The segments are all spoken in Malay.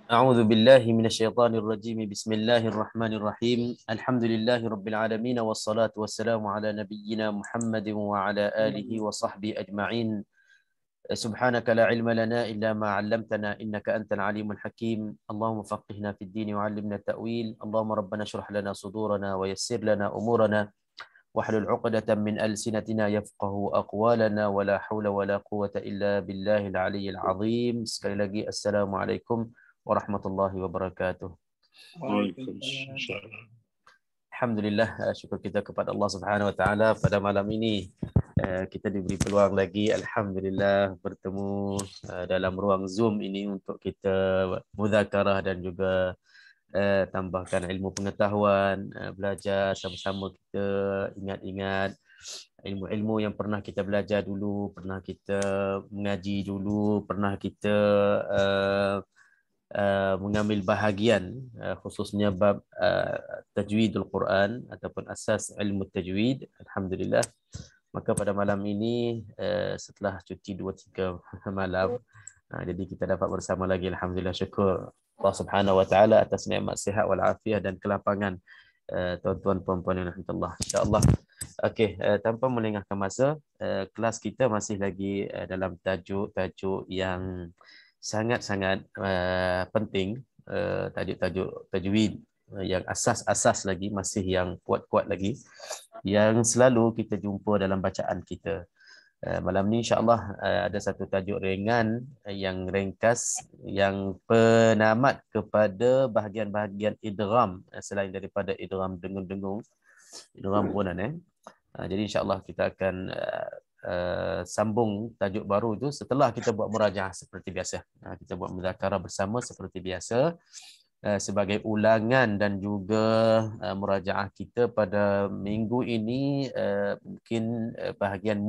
أعوذ بالله من الشيطان الرجيم بسم الله الرحمن الرحيم الحمد لله رب العالمين والصلاة والسلام على نبينا محمد وعلى آله وصحبه أجمعين سبحانك لا علم لنا إلا ما علمتنا إنك أنت العليم الحكيم اللهم فقهنا في الدين وعلمنا التأويل اللهم ربنا اشرح لنا صدورنا ويسر لنا أمورنا واحلل عقدة من ألسنتنا يفقه أقوالنا ولا حول ولا قوة إلا بالله العلي العظيم. Sekali lagi Assalamualaikum warahmatullahi wabarakatuh. Waalaikumsalam. Alhamdulillah, syukur kita kepada Allah Subhanahu wa taala pada malam ini kita diberi peluang lagi alhamdulillah bertemu dalam ruang Zoom ini untuk kita mudzakarah dan juga tambahkan ilmu pengetahuan, belajar sama-sama kita ingat-ingat ilmu-ilmu yang pernah kita belajar dulu, pernah kita mengaji dulu, pernah kita mengambil bahagian khususnya bab tajwidul Quran ataupun asas ilmu tajwid. Alhamdulillah, maka pada malam ini setelah cuti 2-3 malam, jadi kita dapat bersama lagi. Alhamdulillah, syukur Allah Subhanahu wa taala atas nikmat sihat wal afiah dan kelapangan tuan-tuan puan-puan yang rahmatullah. Insya-Allah. Okey, tanpa melengahkan masa, kelas kita masih lagi dalam tajuk-tajuk yang sangat-sangat penting, tajuk-tajuk tajwid yang asas-asas lagi, masih yang kuat-kuat lagi, yang selalu kita jumpa dalam bacaan kita. Malam ni insya-Allah ada satu tajuk ringan yang ringkas yang penamat kepada bahagian-bahagian idgham selain daripada idgham dengung-dengung, idgham gunan. Jadi insya-Allah kita akan sambung tajuk baru itu setelah kita buat murajaah seperti biasa. Kita buat mudzakarah bersama seperti biasa sebagai ulangan dan juga murajaah kita pada minggu ini, mungkin bahagian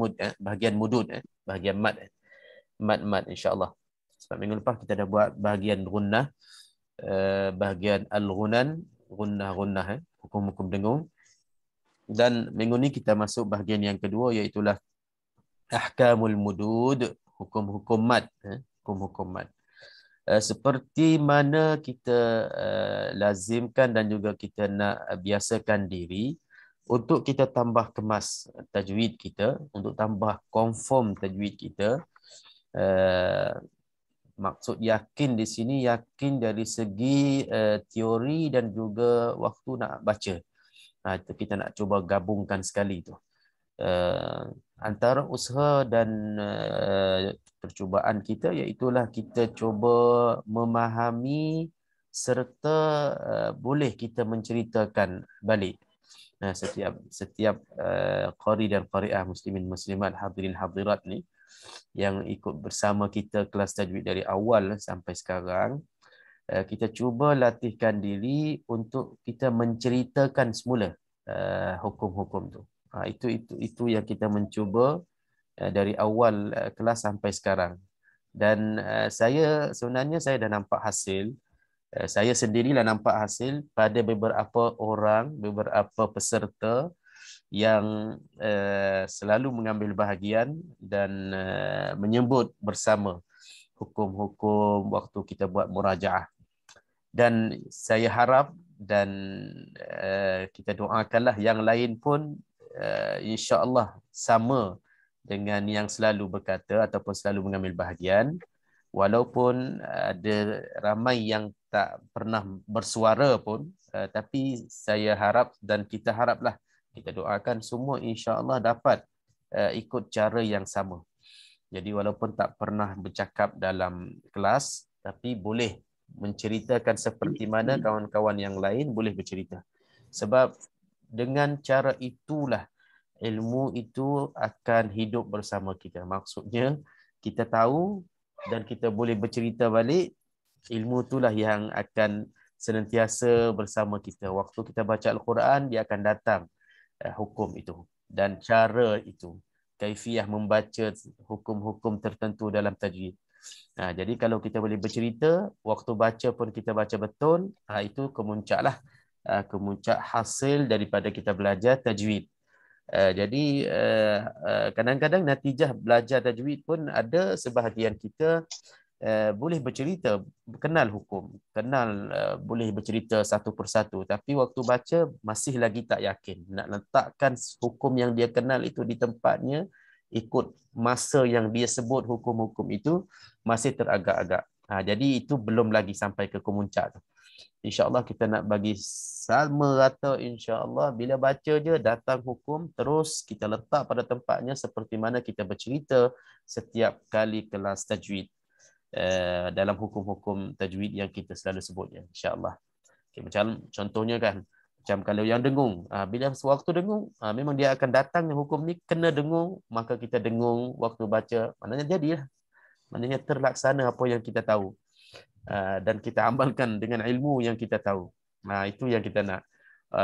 mudud, bahagian mad insya-Allah. Sebab minggu lepas kita dah buat bahagian gunnah, bahagian al-ghunan, gunnah, hukum-hukum dengung. Dan minggu ni kita masuk bahagian yang kedua, iaitu ahkamul mudud, hukum-hukum mad, hukum-hukum mad. Seperti mana kita lazimkan dan juga kita nak biasakan diri untuk kita tambah kemas tajwid kita, untuk tambah confirm tajwid kita. Maksud yakin di sini, yakin dari segi teori dan juga waktu nak baca. Itu kita nak cuba gabungkan sekali tu. Antara usaha dan percubaan kita, iaitulah kita cuba memahami serta boleh kita menceritakan balik setiap qari dan qariah, muslimin muslimat, hadirin hadirat ni yang ikut bersama kita kelas tajwid dari awal sampai sekarang. Kita cuba latihkan diri untuk kita menceritakan semula hukum-hukum tu. Itu yang kita mencuba dari awal kelas sampai sekarang. Dan saya dah nampak hasil. Saya sendirilah nampak hasil pada beberapa orang, beberapa peserta yang selalu mengambil bahagian dan menyebut bersama hukum-hukum waktu kita buat murajaah. Dan saya harap dan kita doakanlah yang lain pun insya-Allah sama dengan yang selalu berkata ataupun selalu mengambil bahagian, walaupun ada ramai yang tak pernah bersuara pun, tapi saya harap dan kita haraplah, kita doakan semua insya-Allah dapat ikut cara yang sama. Jadi walaupun tak pernah bercakap dalam kelas, tapi boleh menceritakan seperti mana kawan-kawan yang lain boleh bercerita. Sebab dengan cara itulah ilmu itu akan hidup bersama kita. Maksudnya kita tahu dan kita boleh bercerita balik, ilmu itulah yang akan senantiasa bersama kita. Waktu kita baca Al-Quran, dia akan datang hukum itu dan cara itu, kaifiyah membaca hukum-hukum tertentu dalam tajwid. Jadi kalau kita boleh bercerita, waktu baca pun kita baca betul, itu kemuncaklah, kemuncak hasil daripada kita belajar tajwid. Jadi kadang-kadang natijah belajar tajwid pun ada sebahagian kita boleh bercerita, kenal hukum, kenal, boleh bercerita satu persatu, tapi waktu baca masih lagi tak yakin. Nak letakkan hukum yang dia kenal itu di tempatnya, ikut masa yang dia sebut hukum-hukum itu, masih teragak-agak. Jadi itu belum lagi sampai ke kemuncak tu. InsyaAllah kita nak bagi sama rata, insyaAllah bila baca je datang hukum, terus kita letak pada tempatnya seperti mana kita bercerita setiap kali kelas tajwid dalam hukum-hukum tajwid yang kita selalu sebutnya, insyaAllah. Okay, macam contohnya kan, macam kalau yang dengung, bila sewaktu dengung, memang dia akan datang hukum ni kena dengung, maka kita dengung waktu baca, maknanya jadilah, maknanya terlaksana apa yang kita tahu. Dan kita amalkan dengan ilmu yang kita tahu. Itu yang kita nak.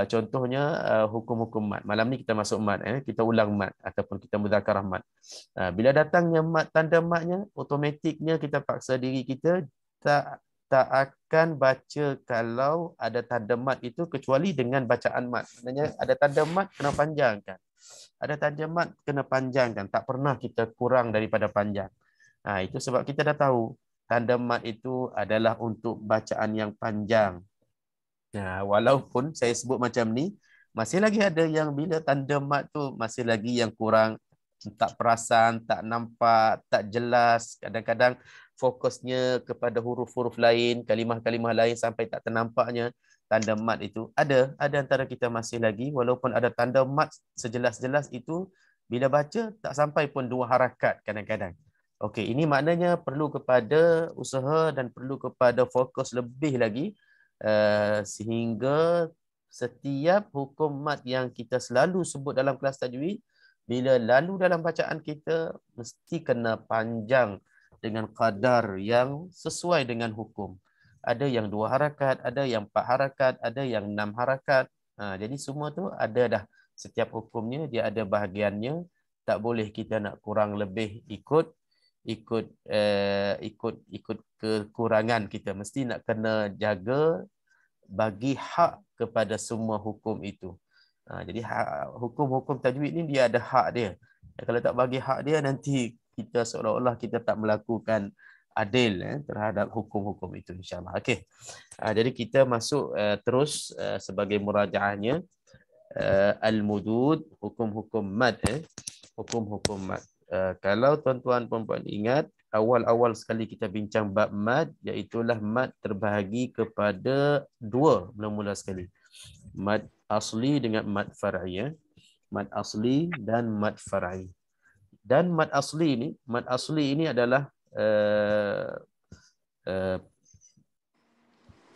Contohnya hukum-hukum mat. Malam ni kita masuk mat, kita ulang mat ataupun kita mudzakarah mat. Bila datangnya mat, tanda matnya, automatiknya kita paksa diri kita tak akan baca kalau ada tanda mat itu kecuali dengan bacaan mat. Maksudnya ada tanda mat kena panjangkan. Ada tanda mat kena panjangkan. Tak pernah kita kurang daripada panjang. Itu sebab kita dah tahu tanda mat itu adalah untuk bacaan yang panjang. Walaupun saya sebut macam ni, masih lagi ada yang bila tanda mat tu masih lagi yang kurang, tak perasan, tak nampak, tak jelas. Kadang-kadang fokusnya kepada huruf-huruf lain, kalimah-kalimah lain sampai tak ternampaknya tanda mat itu. Ada antara kita masih lagi, walaupun ada tanda mat sejelas-jelas itu, bila baca tak sampai pun 2 harakat kadang-kadang. Okey, ini maknanya perlu kepada usaha dan perlu kepada fokus lebih lagi, sehingga setiap hukum mat yang kita selalu sebut dalam kelas tajwid, bila lalu dalam bacaan kita, mesti kena panjang dengan kadar yang sesuai dengan hukum. Ada yang 2 harakat, ada yang 4 harakat, ada yang 6 harakat. Jadi semua tu ada dah. Setiap hukumnya dia ada bahagiannya. Tak boleh kita nak kurang lebih ikut kekurangan kita. Mesti nak kena jaga bagi hak kepada semua hukum itu. Jadi hukum-hukum tajwid ni dia ada hak dia. Kalau tak bagi hak dia, nanti kita seolah-olah kita tak melakukan adil terhadap hukum-hukum itu, insyaAllah. Okey. Jadi kita masuk terus sebagai murajaahnya, al-mudud, hukum-hukum mad. Hukum-hukum mad. Kalau tuan-tuan puan-puan ingat, awal-awal sekali kita bincang bab mad, iaitulah mad terbahagi kepada 2 mula-mula sekali. Mad asli dengan mad far'i. Mad asli dan mad far'i. Dan mad asli ini adalah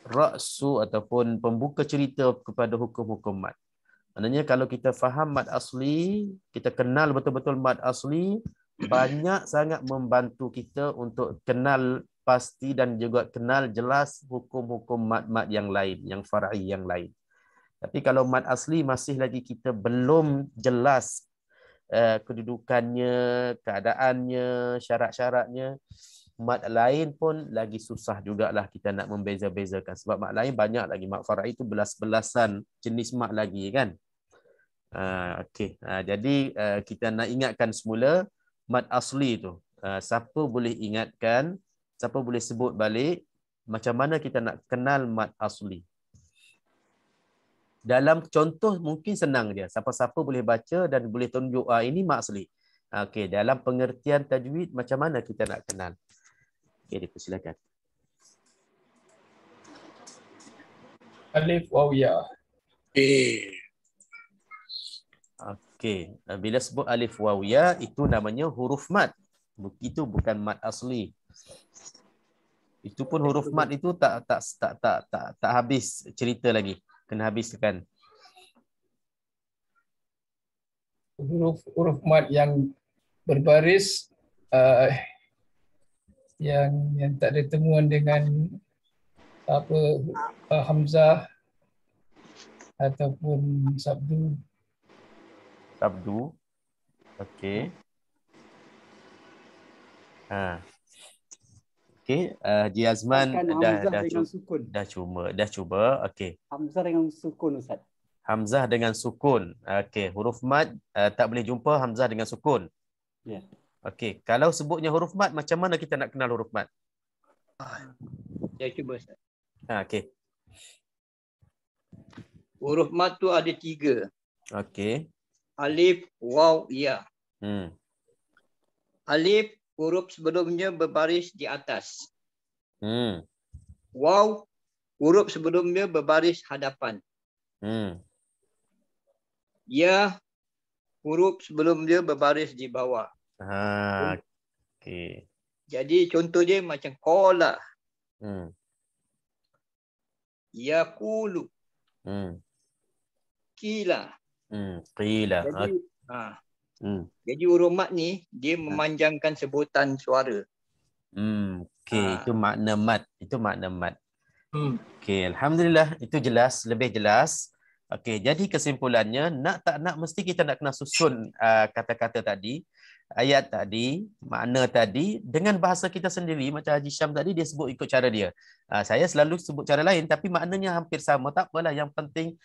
ra'su ataupun pembuka cerita kepada hukum-hukum mad. Maknanya kalau kita faham mad asli, kita kenal betul-betul mad asli, banyak sangat membantu kita untuk kenal pasti dan juga kenal jelas hukum-hukum mad-mad yang lain, yang far'i yang lain. Tapi kalau mad asli masih lagi kita belum jelas kedudukannya, keadaannya, syarat-syaratnya, mad lain pun lagi susah jugalah kita nak membeza-bezakan. Sebab mad lain banyak lagi. Mad far'i itu belas-belasan jenis mad lagi kan. Okey. Jadi kita nak ingatkan semula mad asli tu. Siapa boleh ingatkan, siapa boleh sebut balik macam mana kita nak kenal mad asli? Dalam contoh mungkin senang dia. Siapa-siapa boleh baca dan boleh tunjuk ini mad asli. Okey, dalam pengertian tajwid macam mana kita nak kenal? Okey, dipersilakan. Alif waw ya. Okey, bila sebut alif waw ya itu namanya huruf mad. Itu bukan mad asli. Itu pun huruf mad itu tak habis cerita lagi. Kena habiskan. Huruf mad yang berbaris, yang tak ada temuan dengan hamzah ataupun sabdu. Sabdu. Okey. Okey, Haji Azman dah cuba. Okey. Hamzah dengan sukun, Ustaz. Hamzah dengan sukun. Okey, huruf mad tak boleh jumpa hamzah dengan sukun. Ya. Okey, kalau sebutnya huruf mad, macam mana kita nak kenal huruf mad? Saya cuba Ustaz. Okey. Huruf mat tu ada 3. Okey. Alif, waw, ya. Hmm. Alif, huruf sebelumnya berbaris di atas. Hmm. Waw, huruf sebelumnya berbaris hadapan. Hmm. Ya, huruf sebelumnya berbaris di bawah. Okey. Jadi contoh dia macam qala, Hmm. yaqulu, Hmm. qila. Hmm. Qila. Jadi Hmm. jadi huruf mat ni dia memanjangkan sebutan suara. Okey, itu makna mat. Itu makna mat. Hmm. Okey, alhamdulillah itu jelas, lebih jelas. Okey, jadi kesimpulannya nak tak nak mesti kita nak kena susun kata-kata tadi, ayat tadi, makna tadi dengan bahasa kita sendiri. Macam Haji Syam tadi dia sebut ikut cara dia. Saya selalu sebut cara lain tapi maknanya hampir sama. Tak apalah, yang penting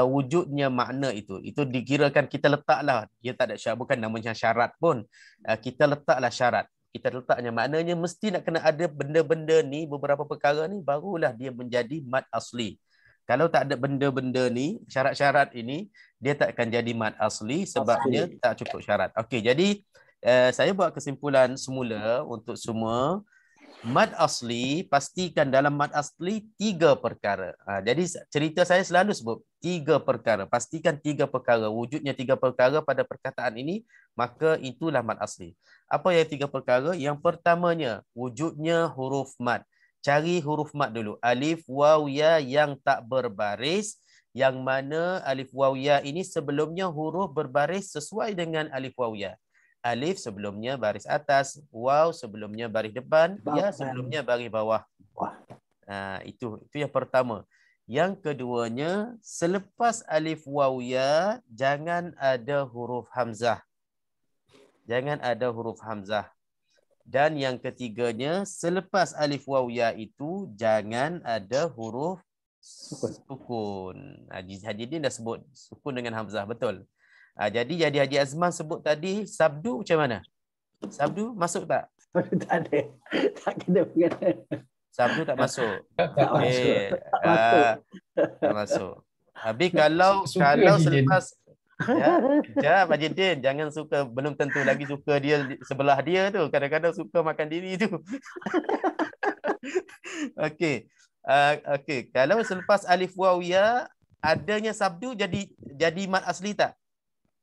wujudnya makna itu. Itu dikirakan kita letaklah. Dia tak ada syarat, bukan namanya syarat pun. Kita letaklah syarat. Kita letaknya maknanya mesti nak kena ada benda-benda ni, beberapa perkara ni barulah dia menjadi mat asli. Kalau tak ada benda-benda ni, syarat-syarat ini, dia tak akan jadi mat asli sebabnya tak cukup syarat. Okey, jadi saya buat kesimpulan semula untuk semua. Mat asli, pastikan dalam mat asli 3 perkara. Jadi cerita saya selalu sebut 3 perkara. Pastikan 3 perkara. Wujudnya 3 perkara pada perkataan ini, maka itulah mat asli. Apa yang 3 perkara? Yang pertamanya, wujudnya huruf mat. Cari huruf mat dulu. Alif, waw, ya yang tak berbaris. Yang mana alif, waw, ya ini sebelumnya huruf berbaris sesuai dengan alif, waw, ya. Alif sebelumnya baris atas, waw sebelumnya baris depan, ya sebelumnya baris bawah. Itu yang pertama. Yang keduanya, selepas alif, waw, ya jangan ada huruf hamzah. Jangan ada huruf hamzah. Dan yang ketiganya, selepas alif, waw, ya itu jangan ada huruf sukun. Haji Din dah sebut sukun dengan hamzah, betul? Jadi Haji Azman sebut tadi sabdu macam mana? Sabdu masuk tak? Tak ada. Tak kena mengena. Sabdu tak masuk. Tak masuk. Tak masuk. Habis kalau Suka Haji Din. selepas kejap Haji Din, jangan suka, belum tentu lagi suka dia sebelah dia tu. Kadang-kadang suka makan diri tu. Okey. Okey, kalau selepas alif, waw, ya adanya sabdu jadi mat asli tak?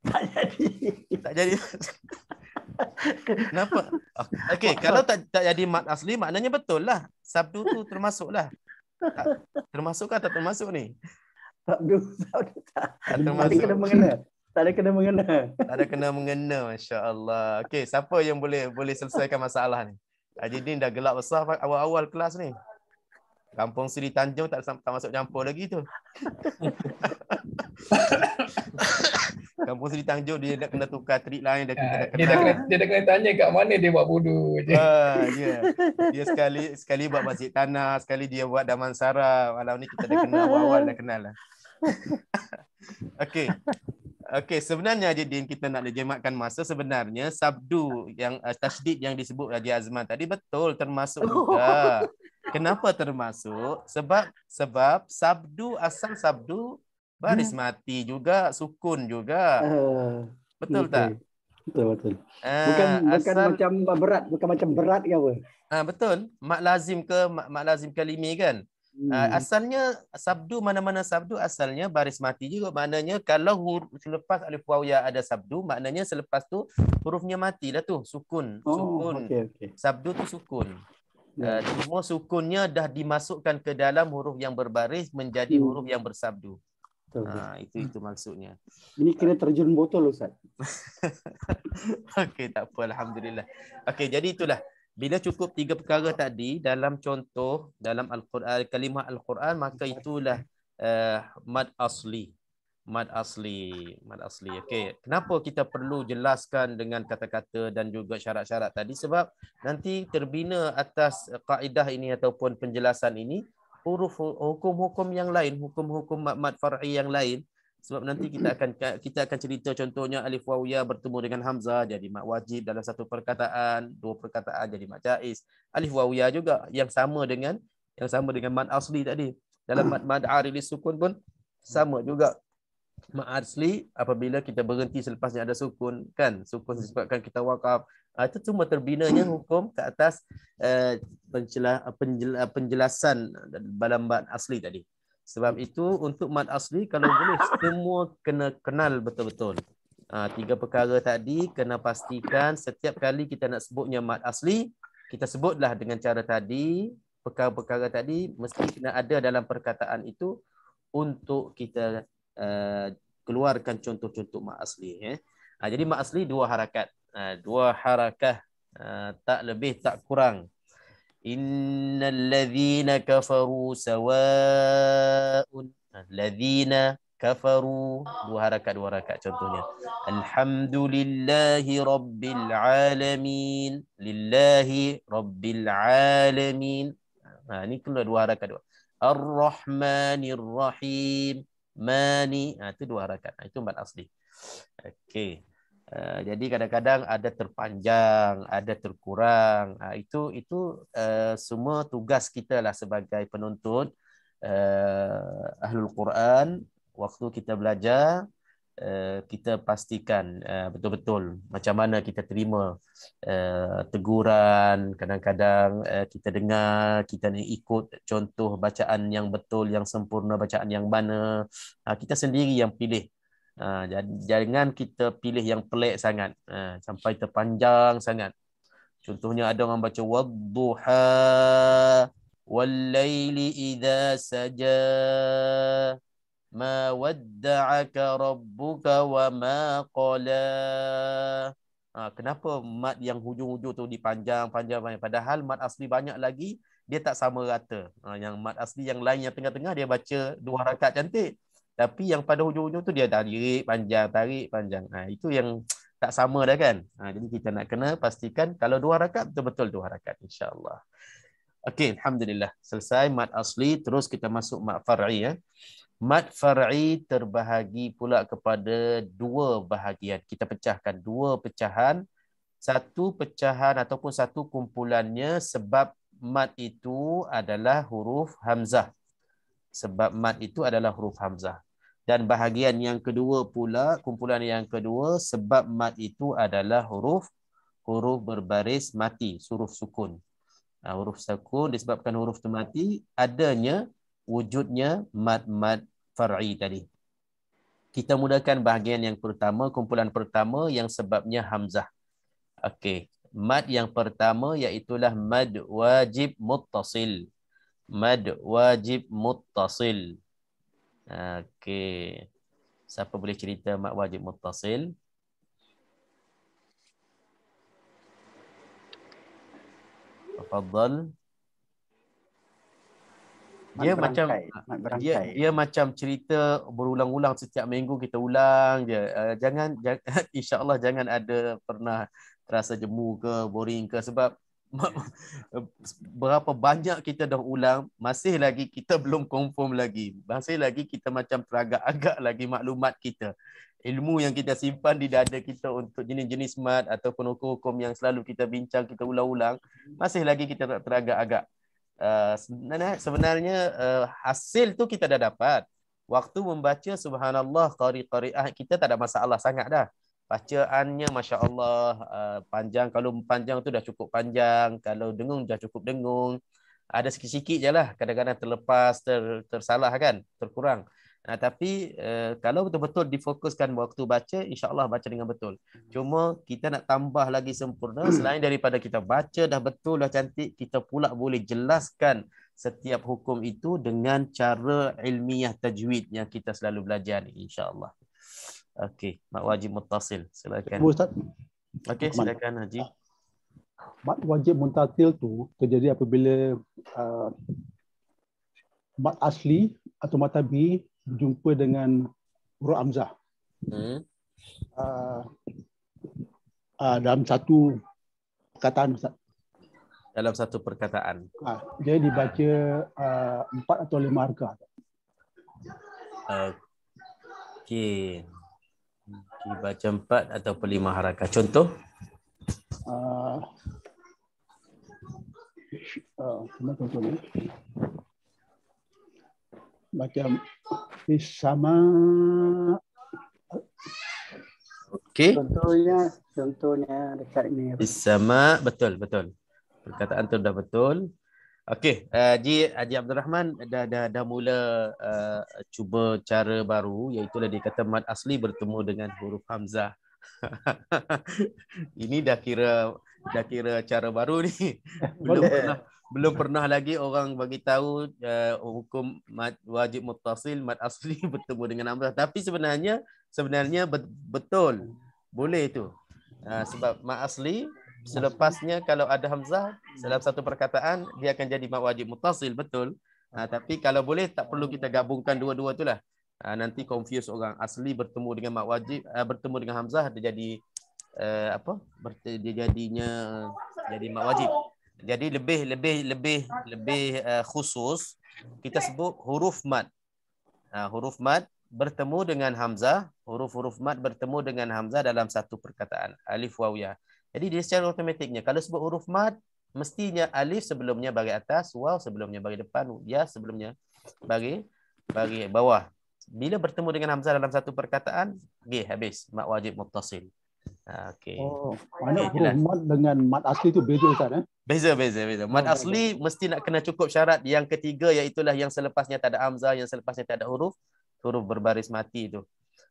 Tak jadi. Tak jadi. Kenapa? Okey, kalau tak jadi mat asli maknanya betul lah. Sabdu tu termasuklah. Termasuk tak termasuk ni? Sabdu tak. Tak Tak ada termasuk. kena mengena. Tak ada kena mengena. Tak ada kena mengena, masya-Allah. Okey, siapa yang boleh selesaikan masalah ni? Haji Din dah gelap besar awal-awal kelas ni. Kampung Seri Tanjung tak masuk campur lagi tu. Kampung Seri Tanjung dia nak kena tukar trik lain dah, kita dah kenal. Dia dah kena tanya kat mana dia buat bodoh je. Dia sekali buat masjid tanah, sekali dia buat Damansara. Malam ni kita dah kenal, awal dah kenal lah. Okey, sebenarnya Din, kita nak jematkan masa. Sebenarnya sabdu yang tasydid yang disebut Haji Azman tadi betul termasuk juga. Kenapa termasuk? Sebab sabdu, asal sabdu baris mati juga, sukun juga. Betul tak? Betul. Bukan macam berat, bukan macam berat ke apa? Betul. Mak lazim ke mak lazim kalimi kan? Asalnya sabdu, mana-mana sabdu asalnya baris mati juga. Maknanya kalau selepas alif, waw, ya ada sabdu, maknanya selepas tu hurufnya mati lah tu, sukun. Okay. Sabdu tu sukun. Semua sukunnya dah dimasukkan ke dalam huruf yang berbaris menjadi huruf yang bersabdu. Itu maksudnya. Ini kena terjun botol Ustaz. Okey, tak apa, alhamdulillah. Okey, jadi itulah. Bila cukup 3 perkara tadi dalam contoh dalam Al-Quran, kalimah Al-Quran, maka itulah mad asli. Mad asli. Okey, kenapa kita perlu jelaskan dengan kata-kata dan juga syarat-syarat tadi? Sebab nanti terbina atas kaedah ini ataupun penjelasan ini huruf hukum-hukum yang lain, hukum-hukum mad far'i yang lain Sebab nanti kita akan cerita contohnya alif waw ya bertemu dengan hamzah jadi mad wajib dalam satu perkataan, dua perkataan jadi mad jaiz. Alif waw ya juga yang sama dengan mad asli tadi. Dalam mad arid sukun pun sama juga. Mad asli apabila kita berhenti selepasnya ada sukun, kan? Sukun disebabkan kita wakaf. Itu semua terbinanya hukum ke atas penjelasan dalam mad asli tadi. Sebab itu untuk mad asli kalau boleh semua kena kenal betul-betul. 3 perkara tadi kena pastikan setiap kali kita nak sebutnya mad asli, kita sebutlah dengan cara tadi, perkara-perkara tadi mesti kena ada dalam perkataan itu untuk kita keluarkan contoh-contoh mad asli. Jadi mad asli 2 harakat. 2 harakah, tak lebih tak kurang. Innal ladzina kafaru sawa'un. Ladzina kafaru 2 harakat contohnya. Alhamdulillahi rabbil alamin. Lillahi rabbil alamin. Ini kena 2 harakat. Ar-Rahmanir Rahim. Mani. Itu 2 harakat. Itu mad asli. Okey. Jadi kadang-kadang ada terpanjang, ada terkurang. Itu semua tugas kita lah sebagai penuntut Ahlul Quran. Waktu kita belajar, kita pastikan betul-betul macam mana kita terima teguran. Kadang-kadang kita dengar, kita ni ikut contoh bacaan yang betul, yang sempurna, bacaan yang mana. Kita sendiri yang pilih. Jangan kita pilih yang pelik sangat sampai terpanjang sangat. Contohnya ada orang baca wadduha wallaili idza saja ma wadda'aka rabbuka wa ma qala. Kenapa mad yang hujung-hujung tu dipanjang padahal mad asli banyak lagi dia tak sama rata. Yang mad asli yang lain yang tengah-tengah dia baca 2 harakat cantik. Tapi yang pada hujung-hujung tu dia tarik panjang. Itu yang tak sama dah kan. Jadi kita nak kena pastikan kalau 2 harakat betul-betul 2 harakat insya-Allah. Okey, alhamdulillah. Selesai mad asli, terus kita masuk mad far'i. Mad far'i terbahagi pula kepada 2 bahagian. Kita pecahkan 2 pecahan. Satu pecahan ataupun satu kumpulannya sebab mad itu adalah huruf hamzah. Sebab mad itu adalah huruf hamzah. Dan bahagian yang kedua pula, kumpulan yang kedua, sebab mad itu adalah huruf berbaris mati, huruf sukun. Huruf sukun disebabkan huruf itu mati, adanya wujudnya mad far'i tadi. Kita mulakan bahagian yang pertama, kumpulan pertama yang sebabnya hamzah. Okey, mad yang pertama iaitulah mad wajib muttasil. Mad wajib muttasil. Okey. Siapa boleh cerita mad wajib muttasil? Tafadhal. Dia macam cerita berulang-ulang setiap minggu kita ulang je. Jangan insya-Allah jangan ada pernah terasa jemu ke, boring ke sebab berapa banyak kita dah ulang, masih lagi kita belum confirm lagi. Masih lagi kita macam teragak-agak lagi maklumat kita. Ilmu yang kita simpan di dada kita untuk jenis-jenis mad ataupun hukum-hukum yang selalu kita bincang, kita ulang-ulang, masih lagi kita teragak-agak. Sebenarnya hasil tu kita dah dapat. Waktu membaca subhanallah qari'ah kita tak ada masalah sangat dah. Bacaannya Masya Allah panjang. Kalau panjang tu dah cukup panjang. Kalau dengung dah cukup dengung. Ada sikit-sikit je lah. Kadang-kadang terlepas, tersalah kan. Terkurang. Tapi kalau betul-betul difokuskan waktu baca, insya-Allah baca dengan betul. Cuma kita nak tambah lagi sempurna. Selain daripada kita baca dah betul, dah cantik, kita pula boleh jelaskan setiap hukum itu dengan cara ilmiah tajwid yang kita selalu belajar ni, insya-Allah. Okey, mad wajib muttasil. Silakan. Ustaz. Okey, silakan Haji. Mad wajib muttasil tu terjadi apabila mad asli atau mad tabi'i berjumpa dengan huruf hamzah. Dalam satu perkataan, Ustaz. Dalam satu perkataan. Dia dibaca 4 atau 5 harkah. Okey. Baca 4 ataupun 5 harakat. Contoh? Mana contohnya? Macam sama. Okey. Contohnya dekat ini. Sama, betul. Perkataan tu dah betul. Okey, Haji Abdul Rahman dah mula cuba cara baru, iaitu dia kata mad asli bertemu dengan huruf hamzah. Ini dah kira cara baru ni. Belum pernah lagi orang bagi tahu hukum mad wajib muttasil, mad asli bertemu dengan hamzah. Tapi sebenarnya betul. Boleh tu. Sebab mad asli selepasnya kalau ada hamzah dalam satu perkataan dia akan jadi mad wajib muttasil, betul. Tapi kalau boleh tak perlu kita gabungkan dua-dua itulah. Nanti confuse orang. Asli bertemu dengan mad wajib, bertemu dengan hamzah dia jadi dia jadi mad wajib. Jadi lebih khusus kita sebut huruf mad. Huruf mad bertemu dengan hamzah, huruf-huruf mad bertemu dengan hamzah dalam satu perkataan, alif waw ya. Jadi dia secara automatiknya kalau sebut huruf mad mestinya alif sebelumnya bagi atas, waw sebelumnya bagi depan, ya sebelumnya bagi bawah. Bila bertemu dengan hamzah dalam satu perkataan, habis mad wajib muttasil. Okey. Mana huruf mad dengan mad asli tu beza Ustaz Beza. Mad asli mesti nak kena cukup syarat yang ketiga, iaitu yang selepasnya tak ada hamzah, yang selepasnya tak ada huruf berbaris mati tu.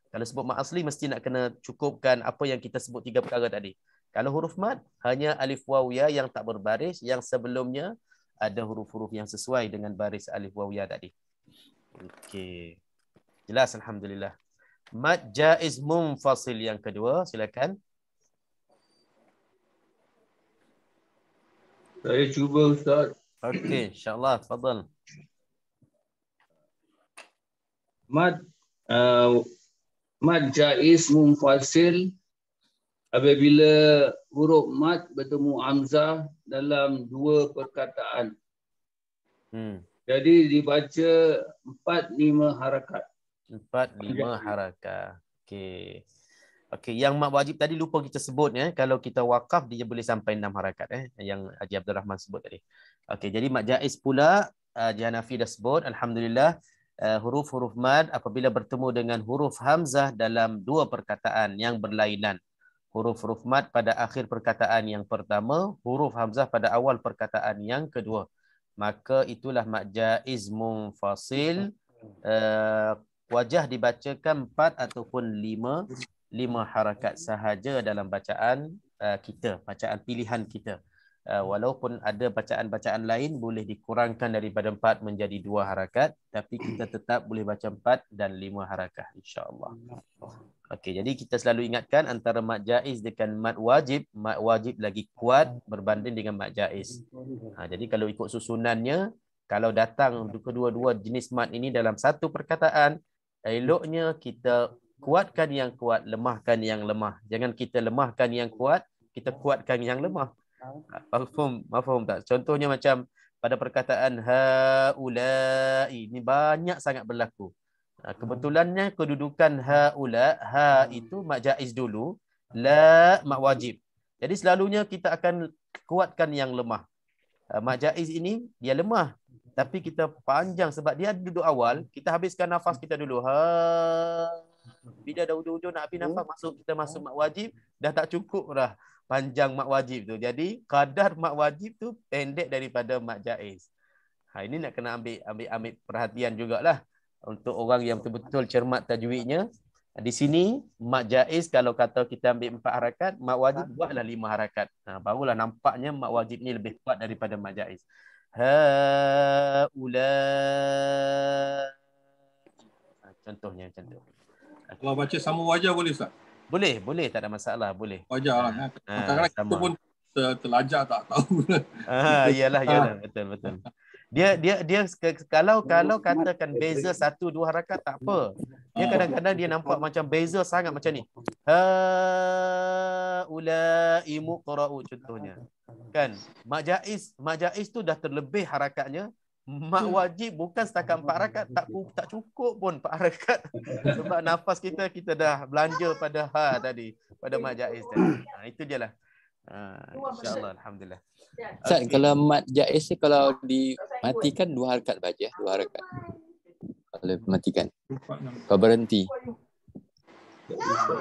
Kalau sebut mad asli mesti nak kena cukupkan apa yang kita sebut 3 perkara tadi. Kalau huruf mad hanya alif waw ya yang tak berbaris, yang sebelumnya ada huruf-huruf yang sesuai dengan baris alif waw ya tadi. Okey. Jelas alhamdulillah. Mad jaiz munfasil yang kedua, silakan. Saya cuba Ustaz. Okey, insya-Allah, tafadhal. Mad jaiz munfasil apabila huruf mad bertemu hamzah dalam 2 perkataan. Jadi dibaca 4-5 harakat. 4-5 harakat. Okey, yang mad wajib tadi lupa kita sebut ya. Kalau kita wakaf dia boleh sampai 6 harakat yang Haji Abdul Rahman sebut tadi. Okey, jadi mad jaiz pula Haji Hanafi dah sebut, alhamdulillah. Huruf-huruf mad apabila bertemu dengan huruf hamzah dalam 2 perkataan yang berlainan. Huruf-huruf mad pada akhir perkataan yang pertama, huruf hamzah pada awal perkataan yang kedua. Maka itulah mad jaiz munfasil. Wajah dibacakan 4 ataupun 5 harakat sahaja dalam bacaan kita, bacaan pilihan kita. Walaupun ada bacaan-bacaan lain boleh dikurangkan daripada 4 menjadi 2 harakat, tapi kita tetap boleh baca 4 dan 5 harakat insya-Allah. Okey, jadi kita selalu ingatkan antara mad jaiz dengan mad wajib lagi kuat berbanding dengan mad jaiz. Jadi kalau ikut susunannya, kalau datang kedua-dua jenis mad ini dalam satu perkataan, eloknya kita kuatkan yang kuat, lemahkan yang lemah. Jangan kita lemahkan yang kuat, kita kuatkan yang lemah. Mafhum tak? Contohnya macam pada perkataan haulai, ini banyak sangat berlaku. Kebetulannya kedudukan haula, ha itu mad jaiz dulu, la mad wajib. Jadi selalunya kita akan kuatkan yang lemah. Mad jaiz ini dia lemah, tapi kita panjang sebab dia duduk awal, kita habiskan nafas kita dulu. Bila dah hujung-hujung nak habis nafas, kita masuk mad wajib, dah tak cukup dah panjang mad wajib tu. Jadi kadar mad wajib tu pendek daripada mad jaiz. Ini nak kena ambil perhatian jugalah untuk orang yang betul-betul cermat tajwidnya. Di sini mad jaiz kalau kata kita ambil 4 harakat, mad wajib buatlah 5 harakat. Barulah nampaknya mad wajib ni lebih kuat daripada mad jaiz. Haula. Contohnya macam tu. Kalau baca sama wajah boleh Ustaz? Boleh, tak ada masalah, boleh. Wajah lah. Kadang-kadang kita pun terlajar tak tahu. Iyalah, betul. Dia kalau katakan beza 1-2 harakat tak apa. Dia kadang-kadang dia nampak macam beza sangat macam ni. Haulai muqra'u contohnya. Kan? Mad jaiz tu dah terlebih harakatnya, mat wajib bukan setakat 4 rakaat, tak cukup pun 4 rakaat. Sebab nafas kita dah belanja pada tadi, pada mat jaiz tadi. Itu dia lah. InsyaAllah, alhamdulillah. Ustaz, kalau mat jaiz ni kalau dimatikan 2 rakaat baca, 2 rakaat. Kalau matikan. Kalau berhenti.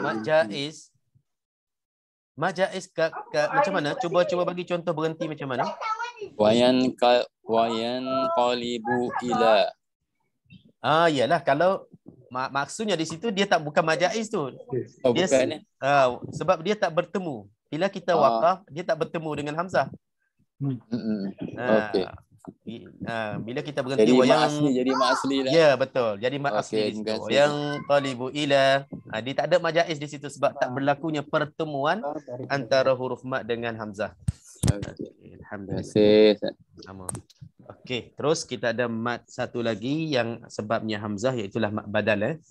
Mat jaiz macam mana? Cuba bagi contoh berhenti macam mana? Wayan qalibu ila. Iyalah, kalau maksudnya di situ dia bukan mat jaiz tu. Dia, bukan. sebab dia tak bertemu. Bila kita waqaf, dia tak bertemu dengan hamzah. Okey. Bila kita berhenti jadi mak asli lah. Ya, betul. Jadi mak asli di situ. Yang qalibu ila, dia tak ada mat jaiz di situ sebab tak berlakunya pertemuan antara huruf mat dengan hamzah. Alhamdulillah. Sama. Okey, terus kita ada mat satu lagi yang sebabnya hamzah, iaitu mat badal.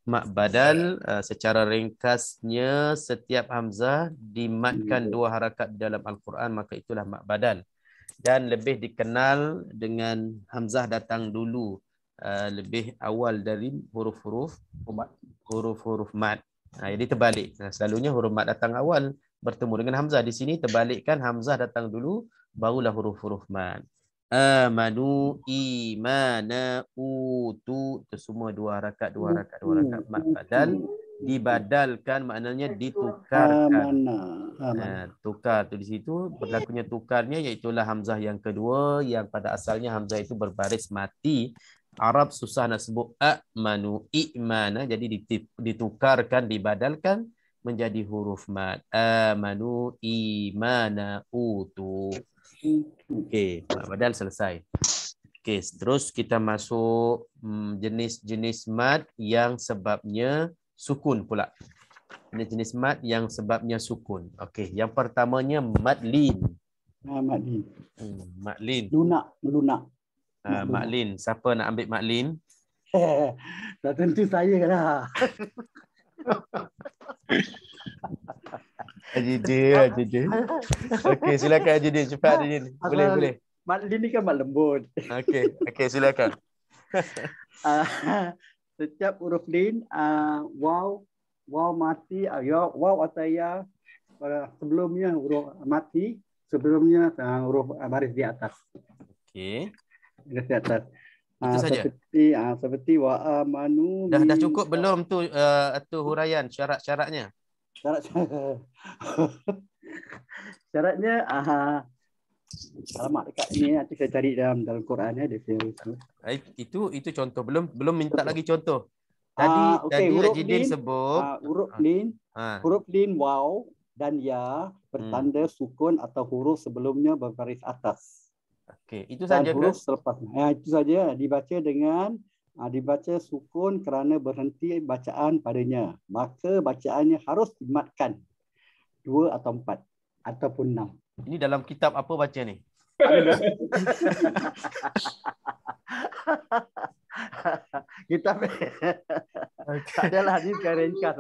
Mat badal secara ringkasnya, setiap hamzah dimatkan 2 harakat dalam Al-Quran, maka itulah mat badal. Dan lebih dikenal dengan hamzah datang dulu, lebih awal dari huruf-huruf mat. Jadi terbalik. Selalunya huruf mat datang awal bertemu dengan hamzah. Di sini terbalikkan, hamzah datang dulu barulah huruf-huruf mat. Amanu, imana, utu, itu semua 2 harakat mat badal. Dibadalkan maknanya ditukarkan. Tukar tu di situ berlakunya tukarnya, iaitulah hamzah yang kedua, yang pada asalnya hamzah itu berbaris mati. Arab susah nak sebut amanu, imana, jadi ditukarkan, dibadalkan menjadi huruf mat. Amanu, imana, utu. Okey, mat badal selesai. Okey, terus kita masuk jenis-jenis mat yang sebabnya sukun pula. Jenis-jenis mat yang sebabnya sukun. Okey, yang pertamanya mat lin. Mat lin. Mat lin. Melunak. Mat lin. Siapa nak ambil mat lin? Tak tentu saya lah. Ajidin. Okey, silakan Ajidin. Cepat Ajidin. Boleh. Mat lin ni kan mat lembut. Okey, silakan. Setiap huruf lin, waw mati, waw atau ya, sebelumnya huruf mati, sebelumnya huruf baris di atas. Okey. Baris di atas. Itu saja. Seperti wa amanu. Dah cukup belum tu huraian syarat-syaratnya? Syaratnya alamak dekat ni, nanti saya cari dalam Quran ya, itu contoh, belum minta lagi contoh. Tadi Ajidin sebut huruf lin waw dan ya bertanda sukun atau huruf sebelumnya berbaris atas. Okey, itu saja huruf selepasnya. Itu saja, dibaca sukun kerana berhenti bacaan padanya. Maka bacaannya harus dimatkan 2 atau 4 ataupun 6. Ini dalam kitab apa baca ni? Kitab adalah ni ringkas.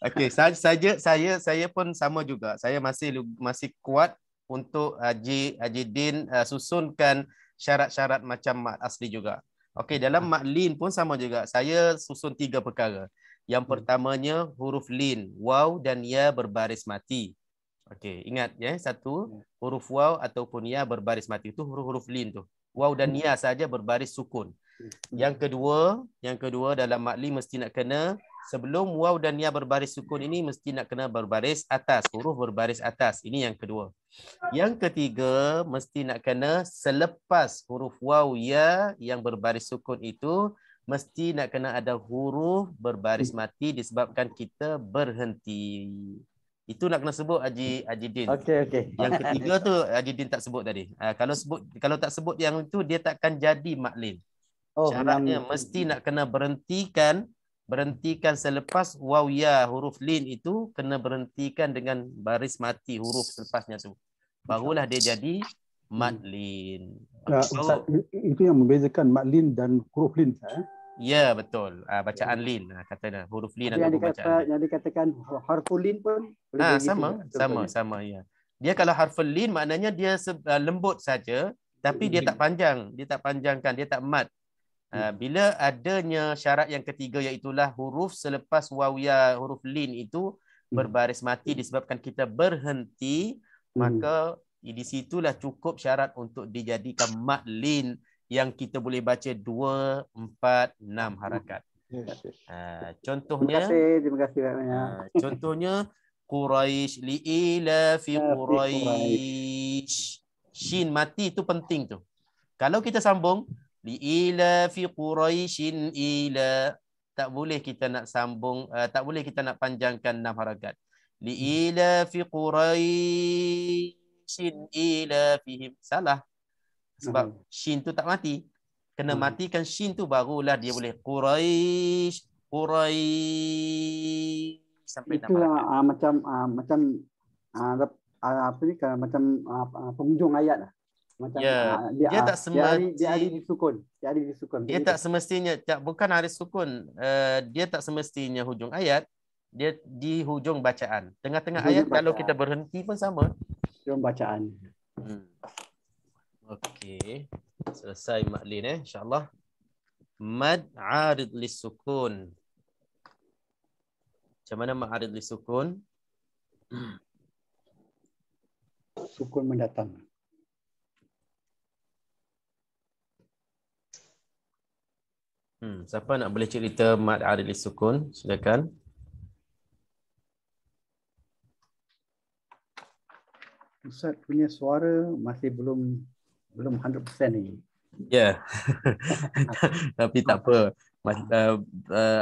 Okey, saya pun sama juga. Saya masih kuat untuk Ajidin susunkan syarat-syarat macam mat asli juga. Okey, dalam mat lin pun sama juga. Saya susun 3 perkara. Yang pertamanya huruf lin, waw dan ya berbaris mati. Okey, ingat ya, satu huruf waw ataupun ya berbaris mati, itu huruf-huruf lin tu. Waw dan ya saja berbaris sukun. Yang kedua dalam mat lin mesti nak kena sebelum waw dan ya berbaris sukun ini mesti nak kena berbaris atas, huruf berbaris atas. Ini yang kedua. Yang ketiga mesti nak kena selepas huruf waw ya yang berbaris sukun itu mesti nak kena ada huruf berbaris mati disebabkan kita berhenti. Itu nak kena sebut Ajidin. Okey. Yang ketiga tu Ajidin tak sebut tadi. Kalau tak sebut yang itu dia takkan jadi mat lin. Syaratnya mesti nak kena berhentikan selepas waw ya huruf lin itu kena berhentikan dengan baris mati huruf selepasnya tu. Barulah dia jadi mat lin. Itu yang membezakan mat lin dan huruf lin. Ya, betul. Bacaan lin katanya huruf lin atau bacaan. Yang dikatakan harful lin pun sama ya. Dia kalau harful lin maknanya dia lembut saja, Tapi dia tak panjang, dia tak panjangkan, dia tak mat. Bila adanya syarat yang ketiga, iaitulah huruf selepas waw ya, huruf lin itu berbaris mati disebabkan kita berhenti, maka di situlah cukup syarat untuk dijadikan mat lin yang kita boleh baca 2, 4, 6 harakat. Contohnya, terima kasih banyak. Contohnya Quraisy, li'ila fi Quraisy. Shin mati itu penting tu. Kalau kita sambung li'ila fi Quraisyin ila, tak boleh kita nak sambung, tak boleh kita nak panjangkan 6 harakat. Li'ila fi Quraisyin ila fihim. Salah. Sebab shin tu tak mati. Kena matikan shin tu, barulah dia boleh Quraisy, Quraisy sampai 6 harakat. Macam apa ni, macam penghujung ayat lah. Macam dia tak semestinya dia ada disukun. Dia tak semestinya, bukan harus sukun. Dia tak semestinya hujung ayat, dia di hujung bacaan. Tengah-tengah ayat bacaan. Kalau kita berhenti pun sama. Hujung bacaan. Okey. Selesai maklin insya-Allah. Mad arid lisukun. Macam mana mad arid lisukun? Sukun mendatang. Siapa nak boleh cerita mad arid lisukun? Silakan. Ustaz punya suara masih belum 100% ni. Ya. Tapi tak apa.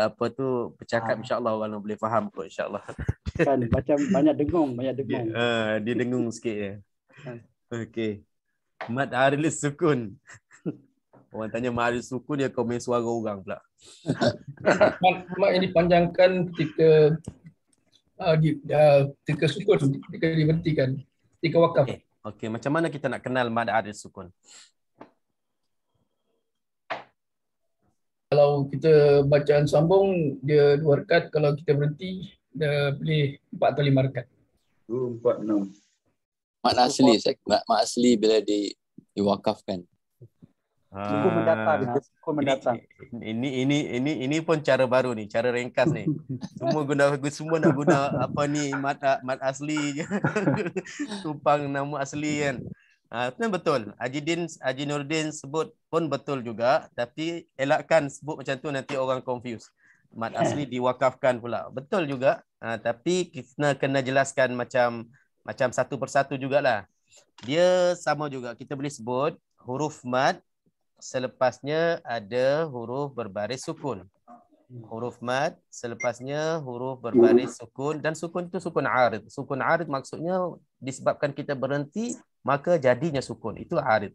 Apa tu bercakap insya-Allah orang boleh faham kot insya-Allah. Kan macam banyak dengung. Dia dengung sikit je. Okey. Mad arid lisukun. Orang tanya mad arid lisukun, dia komen suara orang pula. Mak ini panjangkan ketika ketika sukun, ketika diberhentikan, ketika wakaf. Okey, macam mana kita nak kenal mad arid lisukun? Kalau kita bacaan sambung, dia 2 harakat. Kalau kita berhenti, dia boleh 4 atau 5 harakat. 2, 4, 6. Mak asli, mak asli bila diwakafkan. Sukun mendatang. Ini pun cara baru ni, cara ringkas ni. Semua nak guna apa ni, mat asli je. Tumpang nama asli kan. Betul. Haji Nurdin sebut pun betul juga, tapi elakkan sebut macam tu, nanti orang confuse. Mat asli diwakafkan pula. Betul juga. Tapi kita kena jelaskan macam satu persatu jugalah. Dia sama juga, kita boleh sebut huruf mad selepasnya ada huruf berbaris sukun. Huruf mad selepasnya huruf berbaris sukun, dan sukun itu sukun arid. Sukun arid maksudnya disebabkan kita berhenti maka jadinya sukun. Itu arid.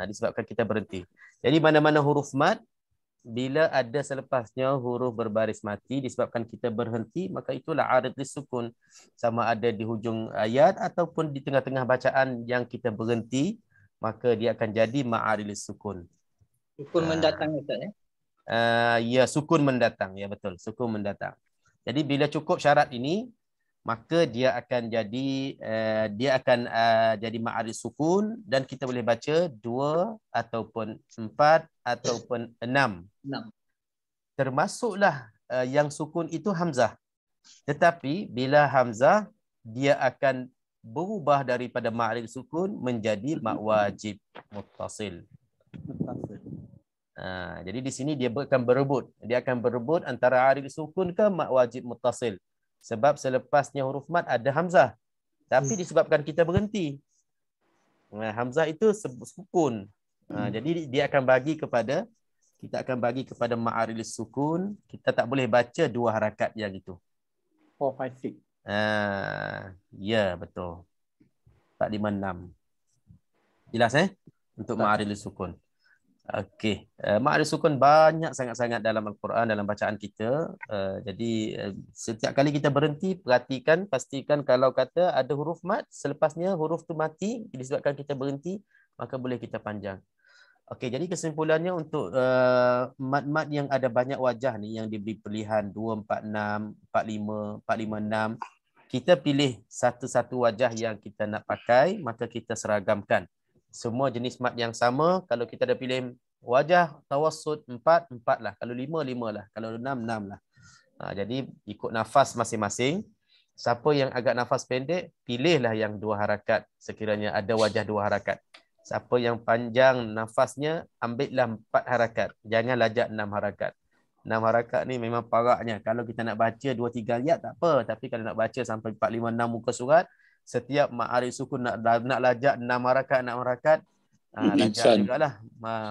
Disebabkan kita berhenti. Jadi mana-mana huruf mad bila ada selepasnya huruf berbaris mati disebabkan kita berhenti, maka itulah arid lisukun. Sama ada di hujung ayat ataupun di tengah-tengah bacaan yang kita berhenti, maka dia akan jadi ma'arid lisukun. Sukun mendatang Ustaz ya? Ya, sukun mendatang. Ya betul, sukun mendatang. Jadi bila cukup syarat ini, maka dia akan jadi jadi ma'arid sukun, dan kita boleh baca 2 ataupun 4 ataupun 6. Termasuklah yang sukun itu hamzah. Tetapi bila hamzah, dia akan berubah daripada ma'arid sukun menjadi mak wajib muttasil. Jadi di sini dia akan berebut. Dia akan berebut antara arid sukun ke mak wajib muttasil. Sebab selepasnya huruf mad ada hamzah. Tapi disebabkan kita berhenti, hamzah itu sukun. Jadi dia akan bagi kepada, kita akan bagi kepada ma'arid sukun. Kita tak boleh baca 2 harakat yang itu. 4, 5, 6. Ya betul. 4, 5, 6. Jelas untuk ma'arid sukun. Okey, ma'arid sukun banyak sangat-sangat dalam Al-Quran, dalam bacaan kita. Jadi setiap kali kita berhenti, perhatikan, pastikan kalau kata ada huruf mad, selepasnya huruf tu mati disebabkan kita berhenti, maka boleh kita panjang. Okey, jadi kesimpulannya untuk mad-mad yang ada banyak wajah ni, yang diberi pilihan 2, 4, 6, 4, 5, 4, 5, 6, kita pilih satu-satu wajah yang kita nak pakai, maka kita seragamkan. semua jenis mat yang sama. Kalau kita ada pilih wajah tawassut 4, 4 lah. Kalau 5, 5 lah. Kalau 6, 6 lah. Jadi ikut nafas masing-masing. Siapa yang agak nafas pendek, pilihlah yang 2 harakat. Sekiranya ada wajah 2 harakat. Siapa yang panjang nafasnya, ambillah 4 harakat. Jangan lajak 6 harakat. 6 harakat ni memang paraknya. Kalau kita nak baca 2-3 ayat tak apa. Tapi kalau nak baca sampai 4, 5, 6 muka surat, setiap ma'arif sukun nak lajak 6 harakat, 6 harakat, lajak jugalah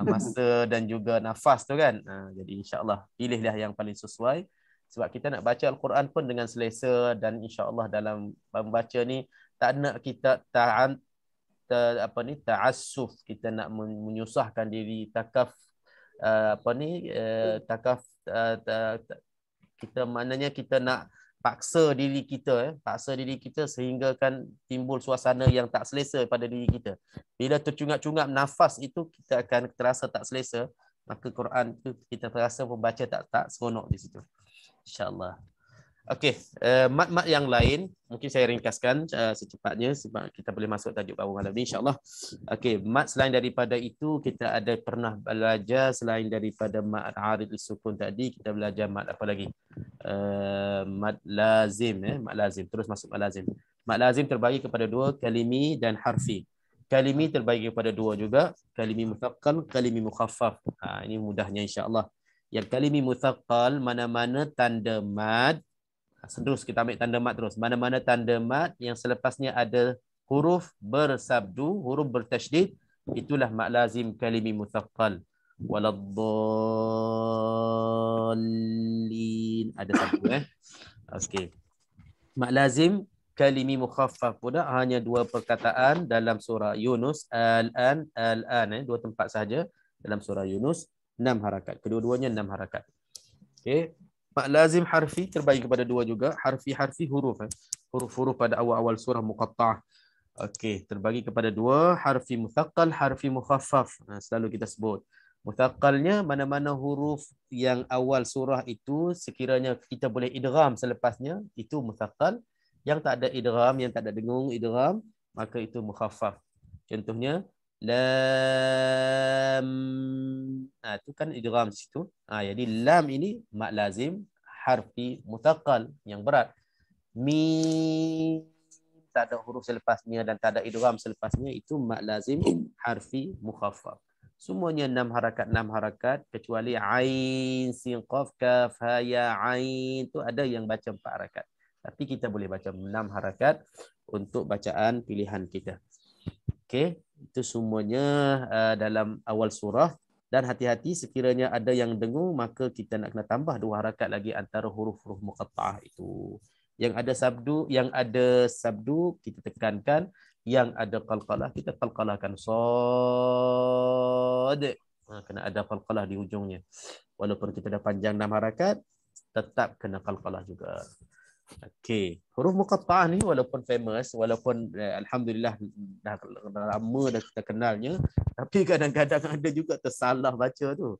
masa dan juga nafas tu kan. Jadi insyaAllah pilihlah yang paling sesuai. Sebab kita nak baca Al-Quran pun dengan selesa, dan insyaAllah dalam membaca ni tak nak kita ta'assuf, kita nak menyusahkan diri, kita maknanya kita nak paksa diri kita sehingga kan timbul suasana yang tak selesa pada diri kita. Bila tercungap-cungap nafas itu, kita akan terasa tak selesa, maka Quran itu kita terasa membaca tak seronok di situ. InsyaAllah. Okey, mat-mat yang lain mungkin saya ringkaskan secepatnya sebab kita boleh masuk tajuk baru malam ni insyaAllah. Okey, mat selain daripada itu kita ada pernah belajar selain daripada mat arid sukun tadi, kita belajar mat apa lagi? Mat lazim, mat lazim. Terus masuk mat lazim. Mat lazim terbagi kepada 2, kalimi dan harfi. Kalimi terbagi kepada 2 juga, kalimi muthaqqal, kalimi mukhaffaf. Ini mudahnya insya-Allah. Yang kalimi muthaqqal, mana-mana tanda mad, terus kita ambil tanda mat terus. Mana-mana tanda mat yang selepasnya ada huruf bersabdu, huruf bertasydid, itulah mat lazim kalimi muthaqqal. Waladdallin. Ada sabdu Okey. Mat lazim kalimi mukhaffaf pula hanya 2 perkataan dalam surah Yunus, al-an, 2 tempat sahaja dalam surah Yunus, 6 harakat. Kedua-duanya 6 harakat. Okey. Mat lazim harfi terbagi kepada 2 juga. Harfi huruf. Huruf-huruf pada awal-awal surah muqatta'ah. Okey, terbagi kepada 2. Harfi muthaqqal, harfi mukhaffaf. Selalu kita sebut. Muthaqqalnya mana-mana huruf yang awal surah itu sekiranya kita boleh idgham selepasnya, itu muthaqqal. Yang tak ada idgham, yang tak ada dengung idgham, maka itu mukhaffaf. Contohnya lam. Itu kan idgham di situ. Jadi lam ini mat lazim harfi muthaqqal yang berat. Mim tak ada huruf selepasnya dan tak ada idgham selepasnya, itu mat lazim harfi mukhaffaf. Semuanya 6 harakat kecuali ain, sin, qaf, kaf, ha, ya, ain tu ada yang baca 4 harakat. Tapi kita boleh baca 6 harakat untuk bacaan pilihan kita. Okey, itu semuanya dalam awal surah. Dan hati-hati sekiranya ada yang dengung, maka kita nak kena tambah 2 harakat lagi antara huruf-huruf muqatta'ah itu. Yang ada sabdu kita tekankan, yang ada qalqalah kita qalqalahkan. Sad. Kena ada qalqalah di ujungnya. Walaupun kita dah panjang 6 harakat, tetap kena qalqalah juga. Okey, huruf muqatta'ah ni walaupun famous, walaupun alhamdulillah dah lama dah kita kenalnya, tapi kadang-kadang ada juga tersalah baca tu.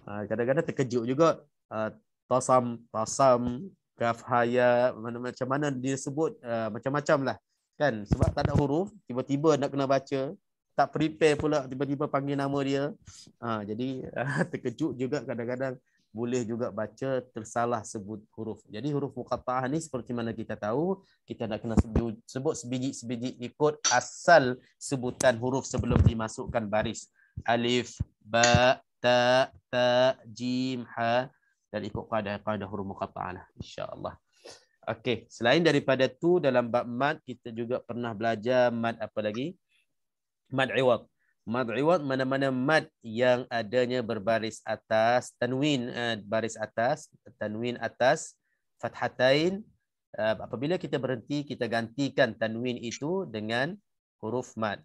Kadang-kadang terkejut juga. Tasam, kaf, haya, macam mana dia sebut, macam-macam lah kan, sebab tak ada huruf, tiba-tiba nak kena baca, tak prepare pula, tiba-tiba panggil nama dia. Jadi terkejut juga kadang-kadang. Boleh juga baca tersalah sebut huruf. Jadi huruf muqatta'ah ni seperti mana kita tahu, kita nak kena sebut sebiji-sebiji ikut asal sebutan huruf sebelum dimasukkan baris. Alif, ba, ta, jim, ha, dan ikut kaedah huruf muqatta'ah lah, insya-Allah. Okey, selain daripada tu dalam bab mad kita juga pernah belajar mad apa lagi? Mad iwad. Mad iwad mana-mana mad yang adanya berbaris atas, tanwin baris atas, tanwin atas, fathatain. Apabila kita berhenti, kita gantikan tanwin itu dengan huruf mad.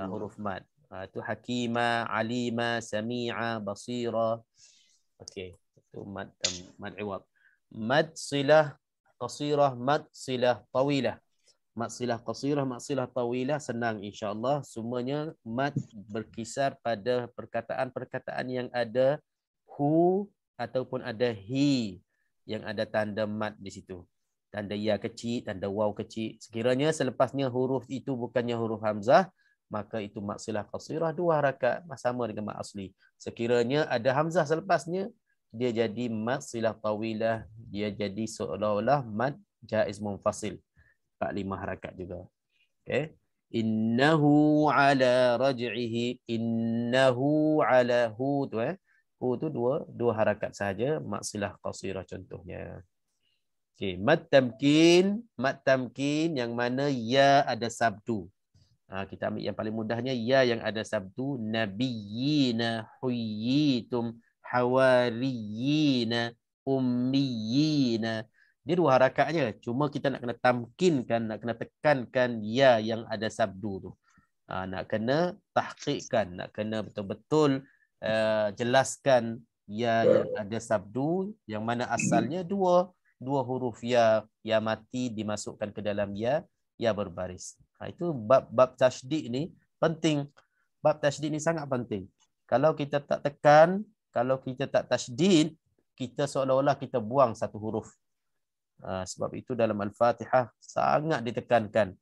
Huruf mad. Itu hakima, alima, sami'a, basira. Okey, itu mad iwad. Mad silah qasirah, mad silah tawilah. Mad silah qasirah, mad silah tawilah senang insya-Allah. Semuanya mad berkisar pada perkataan-perkataan yang ada hu ataupun ada hi yang ada tanda mad di situ. tanda ya kecil, tanda waw kecil. Sekiranya selepasnya huruf itu bukannya huruf hamzah, maka itu mat silah qasirah 2 harakat, sama dengan mat asli. Sekiranya ada hamzah selepasnya, dia jadi mat silah tawilah, dia jadi seolah-olah mat jaiz munfasil, 4-5 harakat juga. Okey. Innahu ala raj'ihi, innahu ala hu tu hu tu dua harakat sahaja, mat silah qasirah contohnya. Okey, mat tamkin yang mana ya ada sabdu. Kita ambil yang paling mudahnya, ya yang ada sabdu, nabiyina, huyyitum, hawariyina, ummiyina. Dia 2 harakat je. Cuma kita nak kena tamkinkan, nak kena tekankan ya yang ada sabdu tu. Nak kena tahqiqkan, nak kena betul-betul jelaskan ya yang ada sabdu, yang mana asalnya dua huruf ya mati dimasukkan ke dalam ya berbaris. Itu bab tasydid ni penting. Bab tasydid ni sangat penting. Kalau kita tak tekan, kalau kita tak tasydid, kita seolah-olah kita buang satu huruf. Sebab itu dalam Al-Fatihah sangat ditekankan.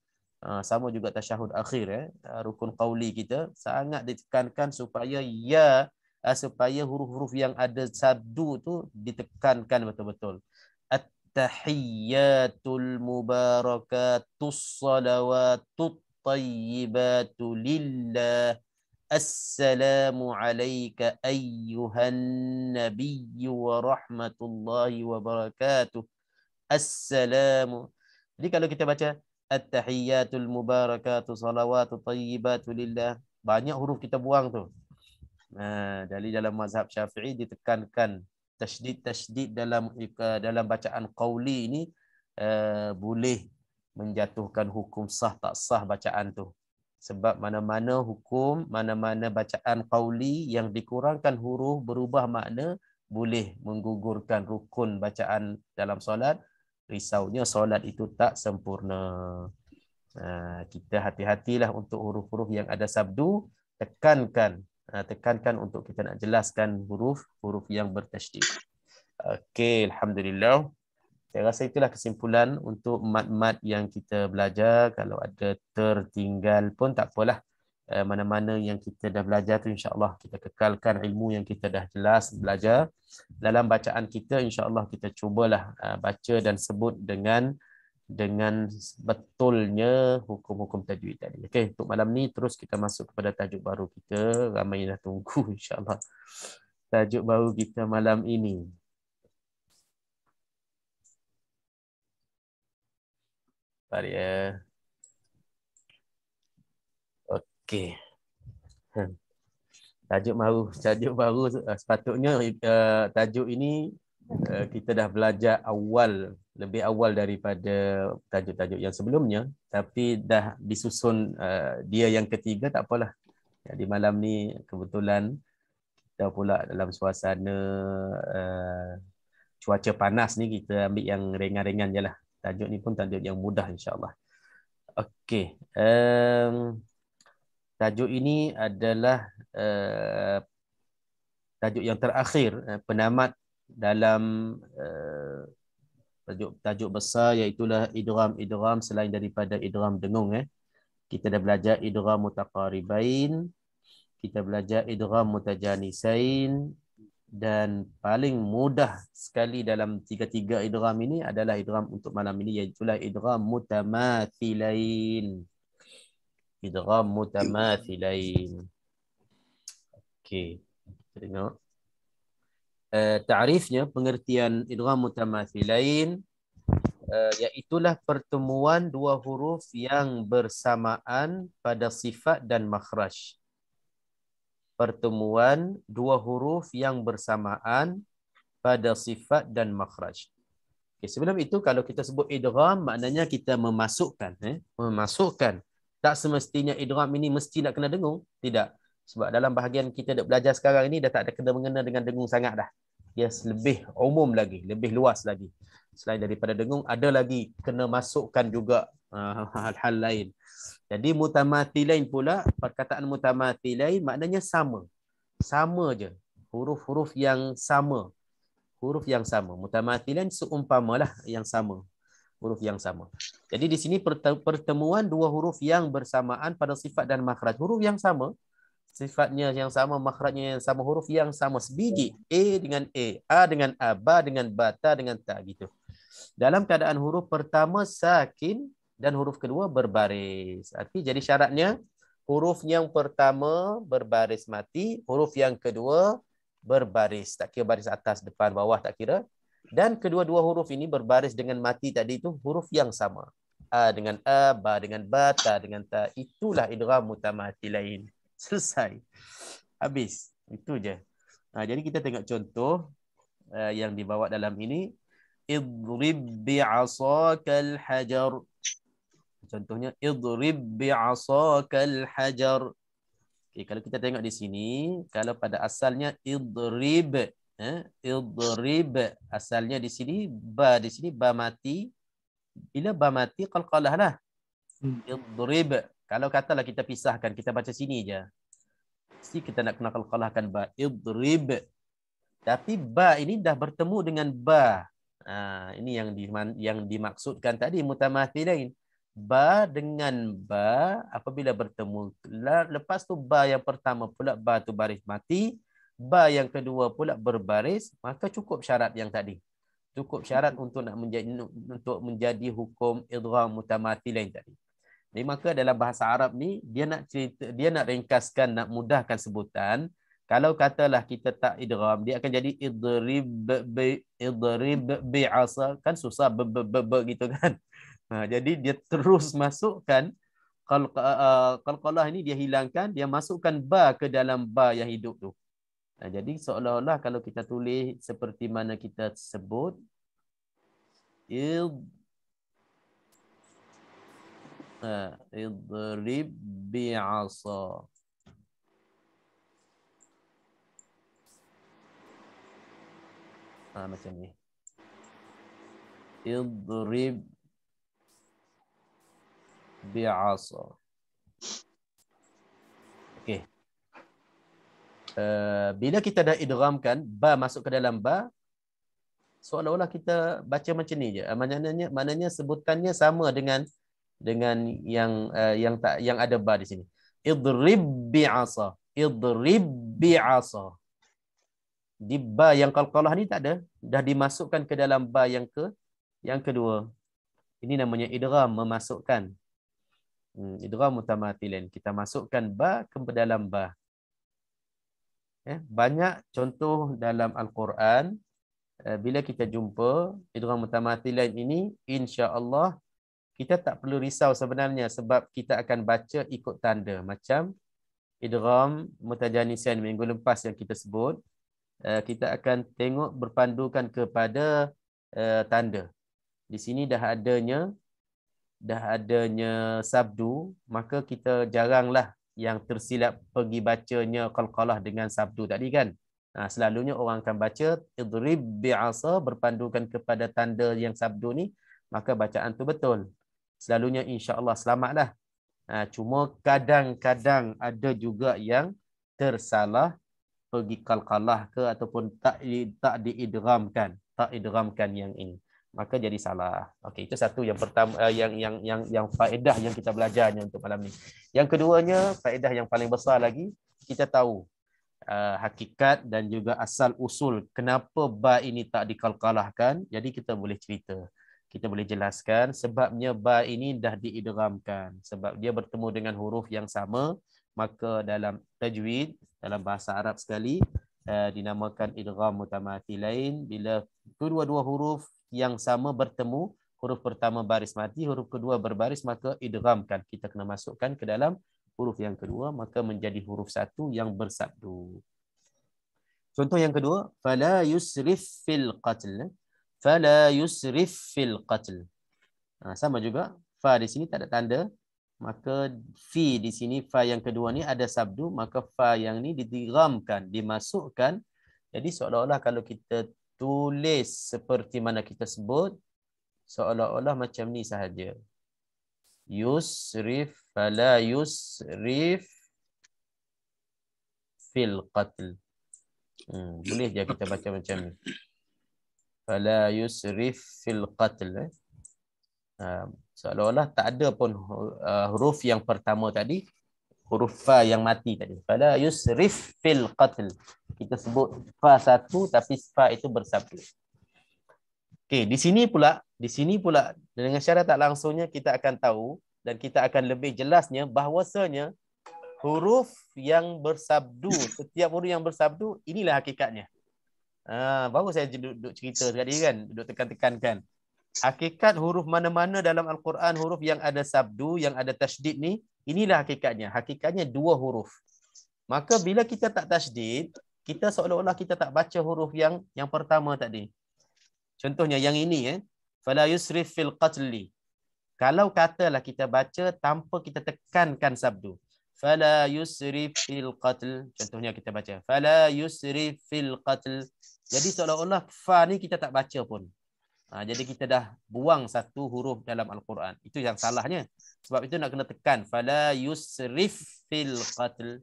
Sama juga tasyahud akhir, rukun qauli kita sangat ditekankan supaya supaya huruf-huruf yang ada sabdu tu ditekankan betul-betul. Tahiyyatul mubarakatus salawatut tayyibatu lillah. Assalamu alayka ayyuhan nabiyyu wa rahmatullahi wa barakatuh. Assalamu. Jadi kalau kita baca at-tahiyyatul mubarakatuh salawatut tayyibatu lillah, banyak huruf kita buang tu. Dari dalam mazhab Syafi'i ditekankan tasydid dalam bacaan qauli ini boleh menjatuhkan hukum sah tak sah bacaan tu. Sebab mana-mana hukum, mana-mana bacaan qauli yang dikurangkan huruf berubah makna boleh menggugurkan rukun bacaan dalam solat. Risaunya solat itu tak sempurna. Kita hati-hatilah untuk huruf-huruf yang ada sabdu, tekankan untuk kita nak jelaskan huruf yang bertasydid. Okey, alhamdulillah. Saya rasa itulah kesimpulan untuk mat-mat yang kita belajar. Kalau ada tertinggal pun tak apalah. Mana-mana yang kita dah belajar tu insya-Allah kita kekalkan ilmu yang kita dah jelas belajar. Dalam bacaan kita insya-Allah kita cubalah baca dan sebut dengan betulnya hukum-hukum tajwid tadi. Okey, untuk malam ni terus kita masuk kepada tajuk baru kita. Ramai dah tunggu insya-Allah. Tajuk baru kita malam ini. Mari ya. Okey. Tajuk baru sepatutnya tajuk ini kita dah belajar lebih awal daripada tajuk-tajuk yang sebelumnya, tapi dah disusun dia yang ketiga, tak apalah. Jadi malam ni kebetulan kita pula dalam suasana cuaca panas ni, kita ambil yang ringan-ringan je lah. Tajuk ni pun tajuk yang mudah insya-Allah. Okey. Tajuk ini adalah tajuk yang terakhir, penamat dalam tajuk besar, iaitulah idgham selain daripada idgham dengung. Kita dah belajar idgham mutaqaribain, kita belajar idgham mutajanisain, dan paling mudah sekali dalam tiga-tiga idgham ini adalah idgham untuk malam ini, iaitulah idgham mutamathilain. Idgham mutamathilain. Okey, kita tengok. Ta'rifnya, pengertian idgham mutamathilain, iaitulah pertemuan dua huruf yang bersamaan pada sifat dan makhraj. Pertemuan dua huruf yang bersamaan pada sifat dan makhraj. Okay, sebelum itu kalau kita sebut idgham, maknanya kita memasukkan. Memasukkan. Tak semestinya idgham ini mesti nak kena dengung. Tidak. Sebab dalam bahagian kita dah belajar sekarang ini dah tak ada kena-mengena dengan dengung sangat dah. Dia lebih umum lagi, lebih luas lagi. Selain daripada dengung, ada lagi kena masukkan juga hal-hal lain. Jadi mutamathilain pula, perkataan mutamathilain maknanya sama. Sama je. Huruf-huruf yang sama. Huruf yang sama. Mutamathilain seumpamalah yang sama. huruf yang sama. Jadi di sini pertemuan dua huruf yang bersamaan pada sifat dan makhraj. Huruf yang sama, sifatnya yang sama, makhrajnya yang sama, huruf yang sama sebiji. A dengan A dengan A, ba dengan ba, ta dengan ta gitu. Dalam keadaan huruf pertama sakin dan huruf kedua berbaris. Arti jadi syaratnya huruf yang pertama berbaris mati, huruf yang kedua berbaris. Tak kira baris atas, depan, bawah, tak kira. Dan kedua-dua huruf ini berbaris dengan mati tadi itu huruf yang sama. A dengan A, ba dengan ba, ta dengan ta. Itulah idgham mutamathilain. Selesai. Habis. Itu je. Jadi kita tengok contoh yang dibawa dalam ini. Idrib bi'asakal hajar. Contohnya idrib bi'asakal hajar. Okay, kalau kita tengok di sini, kalau pada asalnya idrib, idrib asalnya di sini ba mati. Bila ba mati qalqalah lah. Idrib. Kalau katalah kita pisahkan, kita baca sini je. Mesti kita nak kena qalqalahkan ba. Idrib. Tapi ba ini dah bertemu dengan ba. Ini yang dimaksudkan tadi mutamathilain. Ba dengan ba apabila bertemu, lepas tu ba yang pertama pula ba tu baris mati, ba yang kedua pula berbaris, maka cukup syarat yang tadi. Cukup syarat untuk menjadi hukum idgham mutamathilain tadi. Jadi maka dalam bahasa Arab ni dia nak ringkaskan, nak mudahkan sebutan. Kalau katalah kita tak idgham, dia akan jadi idrib bi'asa, kan susah gitu kan. Jadi dia terus masukkan qalqalah ini, dia hilangkan, dia masukkan ba ke dalam ba yang hidup tu. Jadi seolah-olah kalau kita tulis seperti mana kita sebut idrib bi'asa. Macam ni. Idrib bi'asa. Okey. Bila kita dah idghamkan ba masuk ke dalam ba, seolah-olah kita baca macam ni je. Maknanya sebutannya sama dengan yang ada ba di sini. Idrib bi'asa. Idrib bi'asa. Di ba yang qalqalah ni tak ada, dah dimasukkan ke dalam ba yang kedua. Ini namanya idgham, memasukkan. Idgham mutamathilain. Kita masukkan ba ke dalam ba. Banyak contoh dalam Al-Quran. Bila kita jumpa idgham mutamathilain ini, insya-Allah kita tak perlu risau sebenarnya, sebab kita akan baca ikut tanda. Macam idgham mutajanisain minggu lepas yang kita sebut, kita akan tengok berpandukan kepada tanda. Di sini dah adanya sabdu, maka kita jaranglah yang tersilap pergi bacanya qalqalah dengan sabdu tadi kan. Selalunya orang akan baca idrib bi'asa berpandukan kepada tanda yang sabdu ni, maka bacaan tu betul. Selalunya insya-Allah selamatlah. Cuma kadang-kadang ada juga yang tersalah pergi qalqalah ke ataupun tak diidghamkan, tak idghamkan yang ini, maka jadi salah. Okey, itu satu yang pertama, yang faedah yang kita belajarnya untuk malam ni. Yang keduanya, faedah yang paling besar lagi, kita tahu hakikat dan juga asal usul kenapa ba ini tak dikalkalahkan. Jadi kita boleh cerita, kita boleh jelaskan sebabnya ba ini dah diidghamkan, sebab dia bertemu dengan huruf yang sama. Maka dalam tajwid, dalam bahasa Arab sekali, dinamakan idgham mutamathilain. Bila kedua-dua huruf yang sama bertemu, huruf pertama baris mati, huruf kedua berbaris, maka idghamkan. Kita kena masukkan ke dalam huruf yang kedua, maka menjadi huruf satu yang bersabdu. Contoh yang kedua, fala yusrif fil qatl. Fala yusrif fil qatl. Sama juga, fa di sini tak ada tanda, maka fi di sini, fa yang kedua ni ada sabdu, maka fa yang ni didighamkan, dimasukkan. Jadi seolah-olah kalau kita tulis seperti mana kita sebut, seolah-olah macam ni sahaja. Yusrif, fala yusrif fil qatl. Boleh je kita baca macam ni. Fala yusrif fil qatl. Seolah-olah tak ada pun huruf yang pertama tadi, huruf fa yang mati tadi. Fala yusrif fil qatl. Kita sebut fa satu tapi fa itu bersabdu. Okey, di sini pula dengan syarat tak langsungnya kita akan tahu dan kita akan lebih jelasnya bahawasanya huruf yang bersabdu, setiap huruf yang bersabdu inilah hakikatnya. Baru saya duduk cerita tadi kan, duduk tekan-tekankan. Hakikat huruf mana-mana dalam Al-Quran, huruf yang ada sabdu, yang ada tasydid ni, inilah hakikatnya. Hakikatnya dua huruf. Maka bila kita tak tasydid, kita seolah-olah kita tak baca huruf yang pertama tadi. Contohnya yang ini, fala yusrif fil qatli. Kalau katalah kita baca tanpa kita tekankan sabdu. Fala yusrif fil qatl. Contohnya kita baca fala yusrif fil qatl. Jadi seolah-olah fa ni kita tak baca pun. Jadi kita dah buang satu huruf dalam Al-Quran. Itu yang salahnya. Sebab itu nak kena tekan. Fala yusrif fil qatl.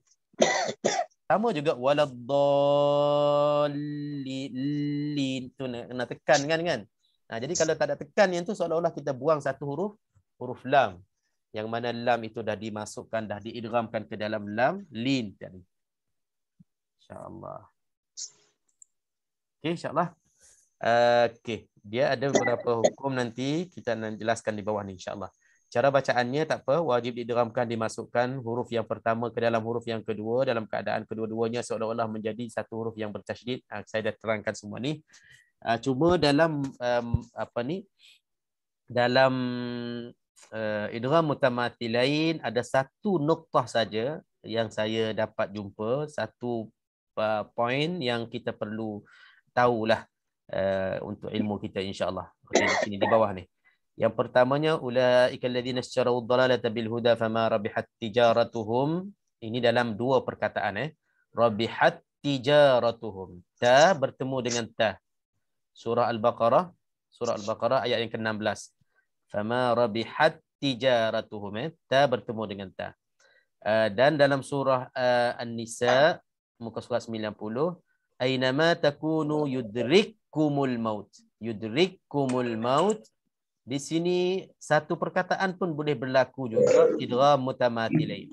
Sama juga waladdallin. Itu nak tekan kan. Jadi kalau tak ada tekan yang tu seolah-olah kita buang satu huruf lam. Yang mana lam itu dah dimasukkan, dah diidghamkan ke dalam lam, lin tadi. InsyaAllah. Okey, insyaAllah. Okey, dia ada beberapa hukum nanti kita akan jelaskan di bawah ni insyaAllah. Cara bacaannya tak apa, wajib diidghamkan, dimasukkan huruf yang pertama ke dalam huruf yang kedua dalam keadaan kedua-duanya seolah-olah menjadi satu huruf yang bertasydid. Saya dah terangkan semua ni. Cuma dalam dalam idgham mutamathilain ada satu noktah saja yang saya dapat jumpa, satu poin yang kita perlu tahulah untuk ilmu kita insya-Allah. Okey, di sini di bawah ni. Yang pertamanya ulaikal ladzina ishtaraw ad-dalalata bil huda fama rabihat tijaratuhum. Ini dalam dua perkataan rabihat tijaratuhum. Ta bertemu dengan ta. Surah Al-Baqarah ayat yang ke-16. Fama rabihat tijaratuhum. Ta bertemu dengan ta. Dan dalam surah An-Nisa muka surat 90, ainama takunu yudrikkumul maut. Yudrikkumul maut. Di sini satu perkataan pun boleh berlaku juga idgham mutamathilain.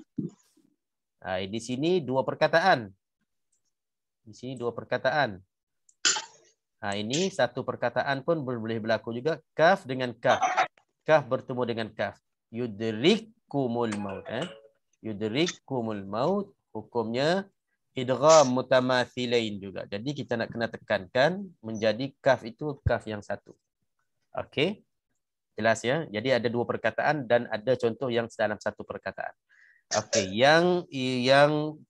Di sini dua perkataan. Di sini dua perkataan. Ini satu perkataan pun boleh berlaku juga, kaf dengan kaf. Kaf bertemu dengan kaf. Yudrikkumul maut. Yudrikkumul maut hukumnya idgham mutamathilain juga. Jadi kita nak kena tekankan menjadi kaf itu kaf yang satu. Okey. Jelas ya? Jadi ada dua perkataan dan ada contoh yang dalam satu perkataan. Okey, yang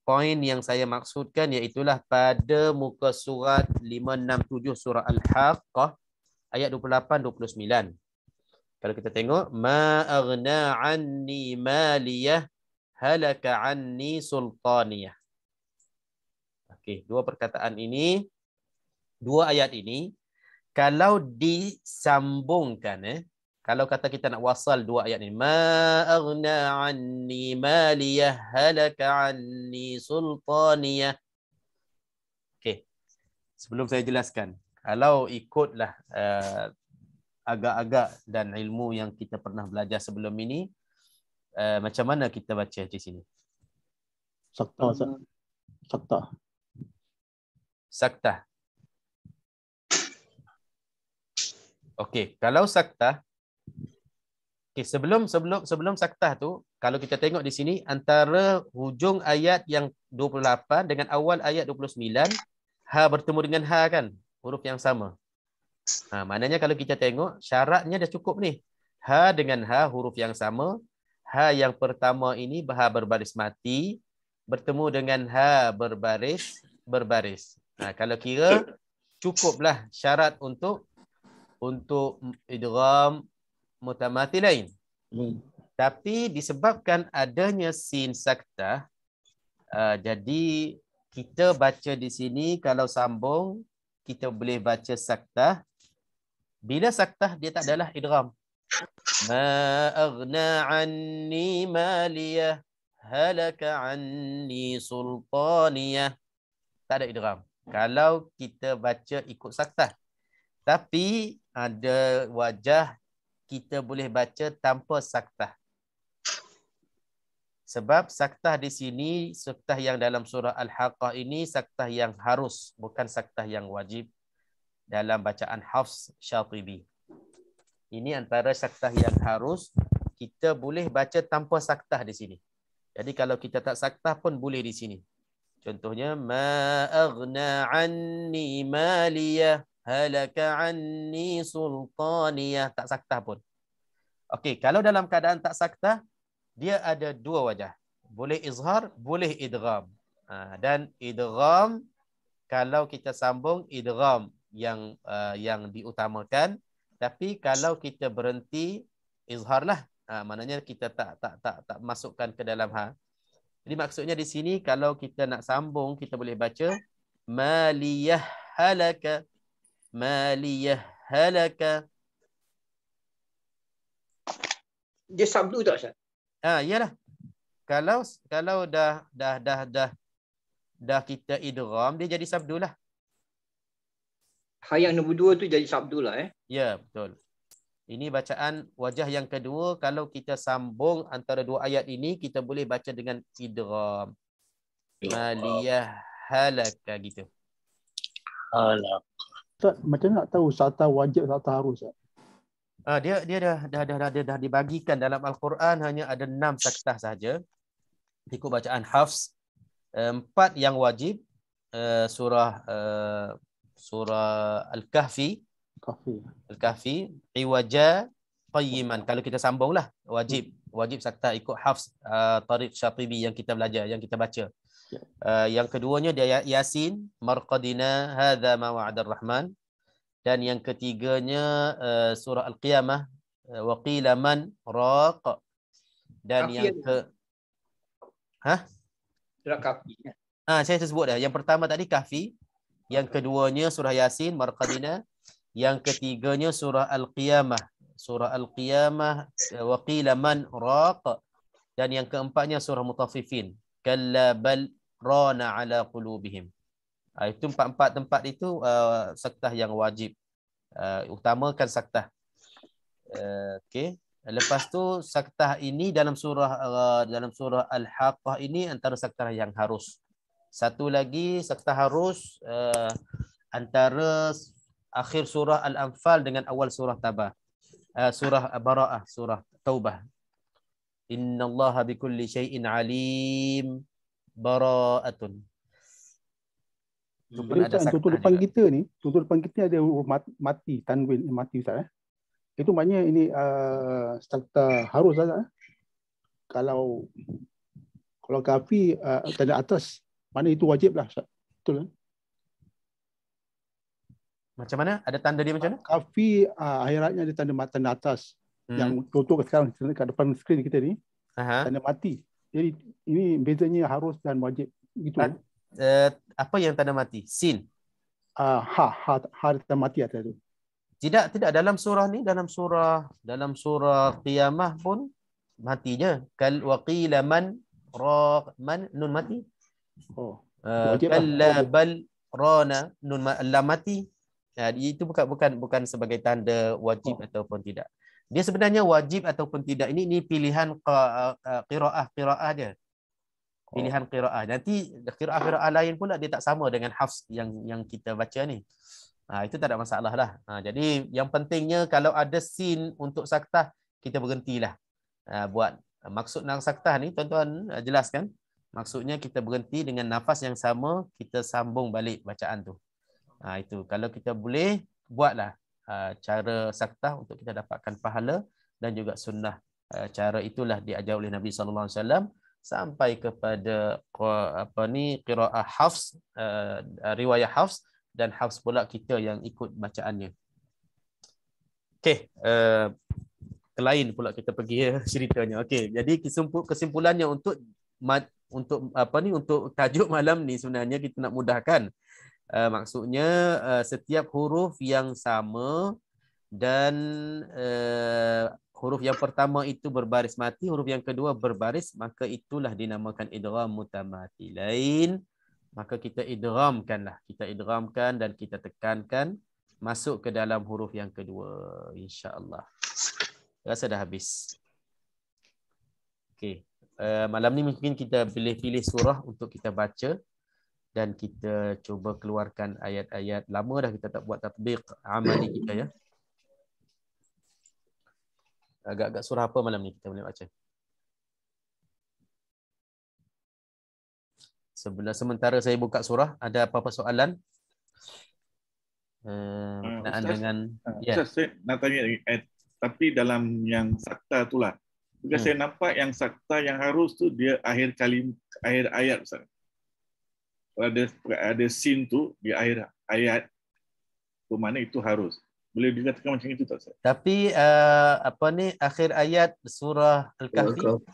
poin yang saya maksudkan iaitulah pada muka surat 567 surah Al-Haqqah ayat 28 29. Kalau kita tengok ma aghna anni maliyah halaka anni sultaniyah. Okey, dua perkataan ini, dua ayat ini kalau disambungkan kalau kata kita nak wasal dua ayat ini, ma aghna anni maliyah halaka anni sultaniyah. Okey. Sebelum saya jelaskan, kalau ikutlah agak-agak dan ilmu yang kita pernah belajar sebelum ini, macam mana kita baca di sini? Sakta. Sakta. Okey, kalau sakta, okey, sebelum saktah tu, kalau kita tengok di sini antara hujung ayat yang 28 dengan awal ayat 29, ha bertemu dengan ha kan, huruf yang sama. Maknanya kalau kita tengok syaratnya dah cukup ni. Ha dengan ha huruf yang sama. Ha yang pertama ini ha berbaris mati bertemu dengan ha berbaris. Kalau kira cukuplah syarat untuk idgham mutamathilain. Tapi disebabkan adanya sin saktah, jadi kita baca di sini kalau sambung kita boleh baca saktah. Bila saktah dia tak adalah idgham. Ma aghna anni maliyah halaka anni sultaniyah. Tak ada idgham kalau kita baca ikut saktah. Tapi ada wajah kita boleh baca tanpa saktah. Sebab saktah di sini, saktah yang dalam surah Al-Haqqah ini saktah yang harus, bukan saktah yang wajib dalam bacaan Hafs Syatibi. Ini antara saktah yang harus, kita boleh baca tanpa saktah di sini. Jadi kalau kita tak saktah pun boleh di sini. Contohnya, ma aghna anni maliyah halaka anni sultaniyah. Tak saktah pun. Okey, kalau dalam keadaan tak saktah, dia ada dua wajah. Boleh izhar, boleh idgham. Dan idgham, kalau kita sambung, idgham yang diutamakan. Tapi kalau kita berhenti, izharlah. Maknanya kita tak masukkan ke dalam ha. Jadi maksudnya di sini kalau kita nak sambung, kita boleh baca maliyah halaka, maliyah halaka. Dia sabdu tak Ustaz? Iyalah. Kalau dah kita idgham, dia jadi sabdu lah. Yang nombor 2 tu jadi sabdu lah Ya, betul. Ini bacaan wajah yang kedua. Kalau kita sambung antara dua ayat ini, kita boleh baca dengan idgham. Maliyah halaka gitu. Halak. Ustaz, macam nak tahu saktah wajib saktah harus? Dia dah dibagikan dalam Al-Quran, hanya ada 6 saktah saja. Ikut bacaan Hafs. 4 yang wajib. Surah Al-Kahfi. Al-Kahfi, iwaja qayyiman. Kalau kita sambunglah, wajib saktah ikut Hafs, Tariq Syatibi yang kita belajar, yang kita baca. Yang keduanya dia Yasin, marqadina hadza ma wa'adar rahman. Dan yang ketiganya surah Al-Qiyamah, wa qila man raq. Dan Kafi yang surah Kafi. Saya sebut dah. Yang pertama tadi Kahfi, yang keduanya surah Yasin, marqadina. Yang ketiganya surah Al-Qiyamah. Surah Al-Qiyamah, wa qila man raq. Dan yang keempatnya surah Mutaffifin. Kalla bal rana ala qulubihim. Itu empat tempat itu saktah yang wajib. Utamakan saktah. Okey. Lepas tu saktah ini dalam surah Al-Haqqah ini antara saktah yang harus. Satu lagi saktah harus antara akhir surah Al-Anfal dengan awal surah surah Bara'ah, surah Taubah. Innallaha bikulli syai'in alim bara'atun. Tutur depan kita ni ada huruf mati, tanwin mati Ustaz. Itu maknanya ini saktah harus Ustaz. Kalau kafi tanda atas, mana itu wajib lah Ustaz. Betul. Macam mana? Ada tanda dia macam mana? Kafi akhiratnya ada tanda atas. Yang contoh sekarang kat depan skrin kita ni, tanda mati. Jadi ini bezanya harus dan wajib gitu. Apa yang tanda mati? Sin. Ha tanda mati atas tu. Tidak dalam surah ni, dalam surah Qiyamah pun matinya. Kal waqila man nun mati. Kalla bal rana nun lam mati. Itu bukan sebagai tanda wajib ataupun tidak. Dia sebenarnya wajib ataupun tidak. Ini pilihan qiraah dia. Pilihan qiraah. Nanti qiraah lain pula dia tak sama dengan Hafs yang kita baca ni. Itu tak ada masalah lah. Jadi yang pentingnya kalau ada sin untuk saktah, kita berhentilah. Buat maksud nak saktah ni tuan-tuan jelaskan. Maksudnya kita berhenti dengan nafas yang sama, kita sambung balik bacaan tu. Itu kalau kita boleh buatlah cara saktah untuk kita dapatkan pahala dan juga sunnah. Cara itulah diajar oleh Nabi sallallahu alaihi wasallam sampai kepada qiraah Hafs, riwayat Hafs, dan Hafs pula kita yang ikut bacaannya. Okey, lain pula kita pergi ceritanya. Okey, jadi kesimpulannya untuk tajuk malam ni sebenarnya kita nak mudahkan. Maksudnya setiap huruf yang sama dan huruf yang pertama itu berbaris mati, huruf yang kedua berbaris, maka itulah dinamakan idgham mutamathilain. Maka kita idghamkanlah. Kita idghamkan dan kita tekankan masuk ke dalam huruf yang kedua, insya-Allah. Rasa dah habis. Okey. Malam ni mungkin kita pilih-pilih surah untuk kita baca dan kita cuba keluarkan ayat-ayat. Lama dah kita tak buat tatbiq amali kita ya. Agak-agak surah apa malam ni kita boleh baca? Sementara saya buka surah, ada apa-apa soalan? Berkenaan dengan Ustaz, saya nak tanya lagi. Tapi dalam yang sakta itulah. Juga saya nampak yang sakta yang harus tu dia akhir ayat Ustaz. Ada sin tu di akhir ayat. Bermakna itu harus. Boleh dikatakan macam itu tak Ustaz? Tapi apa ni akhir ayat surah Al-Kahfi?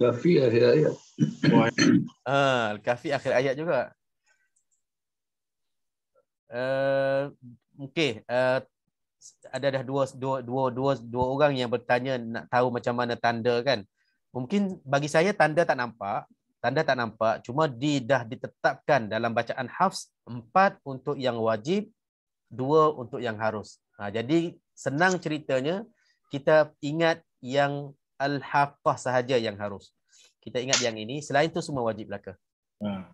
Kahfi akhir ayat. Al-Kahfi akhir ayat juga. Okey, ada dah dua orang yang bertanya nak tahu macam mana tanda kan. Mungkin bagi saya tanda tak nampak, cuma dah ditetapkan dalam bacaan Hafs 4 untuk yang wajib, 2 untuk yang harus. Jadi senang ceritanya kita ingat yang Al-Haqqah sahaja yang harus. Kita ingat yang ini, selain itu semua wajib belaka.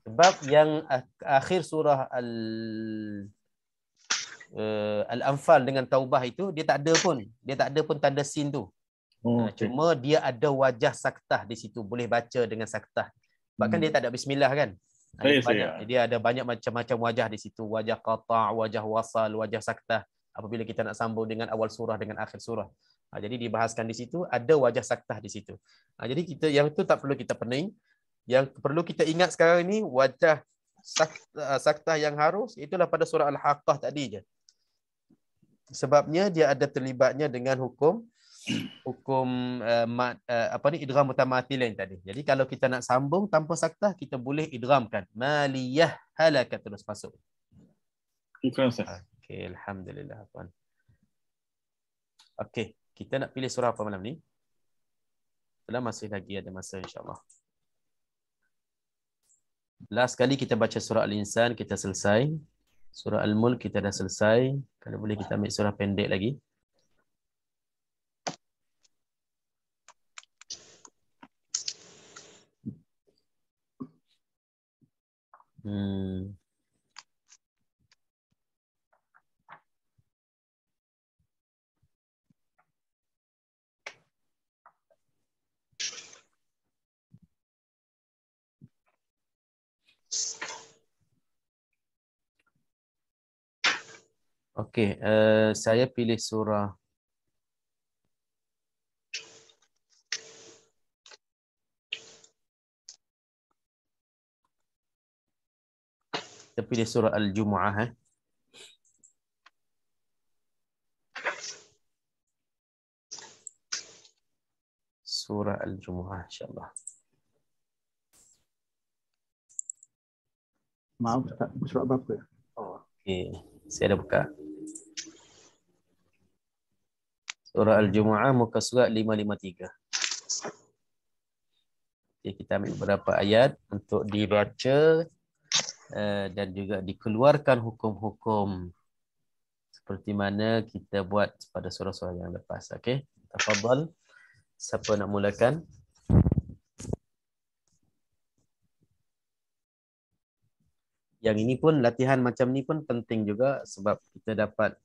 Sebab yang akhir surah Al-Anfal dengan Taubah itu dia tak ada pun tanda sin tu. Cuma dia ada wajah saktah di situ, boleh baca dengan saktah. Sebab kan dia tak ada bismillah kan. Dia ada banyak macam-macam wajah di situ, wajah qata', wajah wasal, wajah saktah apabila kita nak sambung dengan awal surah dengan akhir surah. Jadi dibahaskan di situ ada wajah saktah di situ. Jadi kita yang itu tak perlu kita pening. Yang perlu kita ingat sekarang ini wajah saktah yang harus itulah pada surah Al-Haqqah tadi je. Sebabnya dia ada terlibatnya dengan hukum idgham mutamatsilain tadi. Jadi kalau kita nak sambung tanpa saktah kita boleh idghamkan maliyah halakat terus masuk. Okey, alhamdulillah puan. Okey, kita nak pilih surah apa malam ni? Masih lagi ada masa insya-Allah. Last kali kita baca surah Al-Insan, kita selesai. Surah Al-Mulk kita dah selesai. Kalau boleh kita ambil surah pendek lagi. Okey, saya pilih surah kita pilih surah Al-Jumu'ah. Surah Al-Jumu'ah insya-Allah. Maaf Ustaz, surah berapa? Okey, saya dah buka. Surah Al-Jumu'ah muka surat 553. Okay, kita ambil beberapa ayat untuk dibaca dan juga dikeluarkan hukum-hukum seperti mana kita buat pada surah-surah yang lepas. Okey, tafadhal. Siapa nak mulakan? Yang ini pun latihan macam ni pun penting juga sebab kita dapat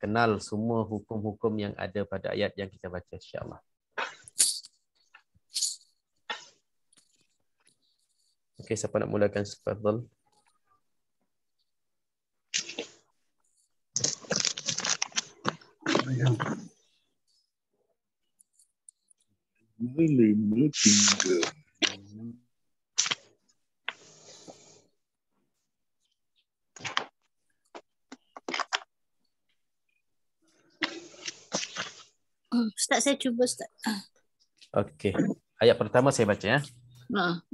kenal semua hukum-hukum yang ada pada ayat yang kita baca insya-Allah. Okey, siapa nak mulakan? Tafadhal. Ustaz, saya cuba Ustaz. Okey. Ayat pertama saya baca ya.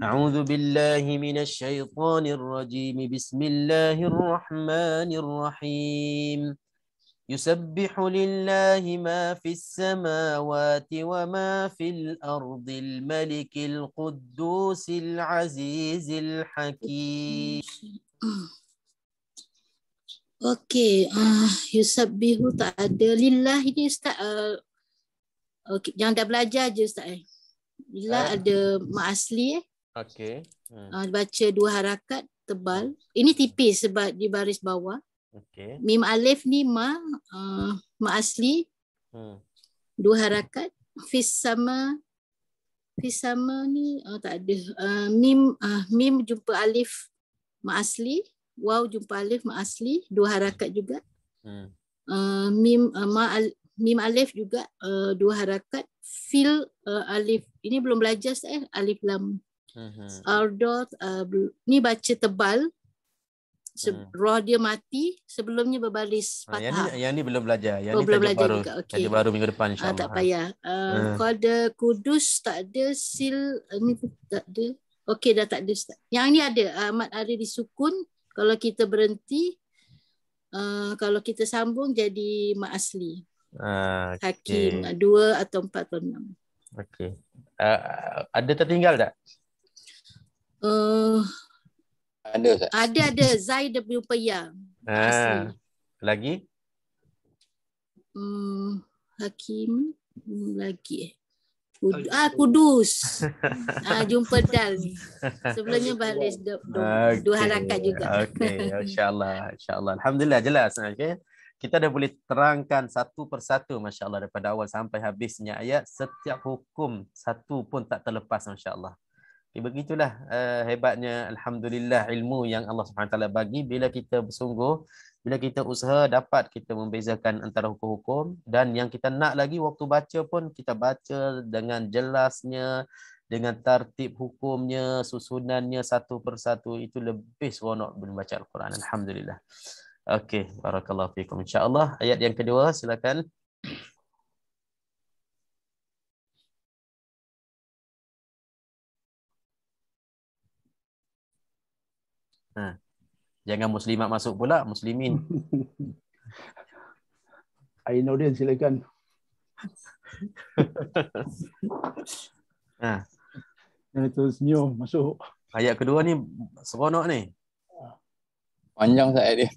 A'udzu billahi minasy syaithanir rajim. Bismillahirrahmanirrahim. Yusabbihu lillahi ma fis samawati wa ma fil ardil malikil quddusil azizil hakim. Okey, yusabbihu tak ada. Lillah ini Ustaz Okey, jangan dah belajar je Ustaz. Bila ada mak asli Okey. baca 2 harakat tebal. Ini tipis sebab di baris bawah. Okey. Mim alif ni mak asli 2 harakat. Fis sama ni tak ada. Mim jumpa alif mak asli, waw jumpa alif mak asli 2 harakat juga. Mim alif juga 2 harakat. Fil alif ini belum belajar saya alif lam. Ardot ni baca tebal. Roh dia mati, sebelumnya berbaris fathah. Yang ni belum belajar. Yang ni belum tajuk belajar baru. juga. Okay. Tajuk baru minggu depan insya-Allah. Tak payah. Qada kudus tak ada, sil ni tak ada. Okey dah tak ada Ustaz. Yang ni ada, mat ada disukun. Kalau kita berhenti, kalau kita sambung jadi mat asli. Hakim 2 atau 4 atau 6. Okey. Ada tertinggal tak? Ada Ustaz. Ada Zaid jumpa ya. Asli. Lagi? Hakim lagi. Kudus. Jumpa dal ni. Sebelumnya baris 2 harakat juga. Okey, insya-Allah. Alhamdulillah jelas. Okey. Kita dah boleh terangkan satu persatu masya-Allah daripada awal sampai habisnya ayat, setiap hukum satu pun tak terlepas masya-Allah. Begitulah hebatnya alhamdulillah ilmu yang Allah Subhanahu taala bagi. Bila kita bersungguh, bila kita usaha, dapat kita membezakan antara hukum-hukum, dan yang kita nak lagi waktu baca pun kita baca dengan jelasnya, dengan tartib hukumnya, susunannya satu persatu. Itu lebih seronok membaca Al-Quran. Alhamdulillah. Okey, barakallahu fikum. Insya-Allah ayat yang kedua silakan. Jangan muslimat masuk pula, muslimin. Ainuddin silakan. Itu senyum masuk. Ayat kedua ni seronok ni. Panjang saya dia.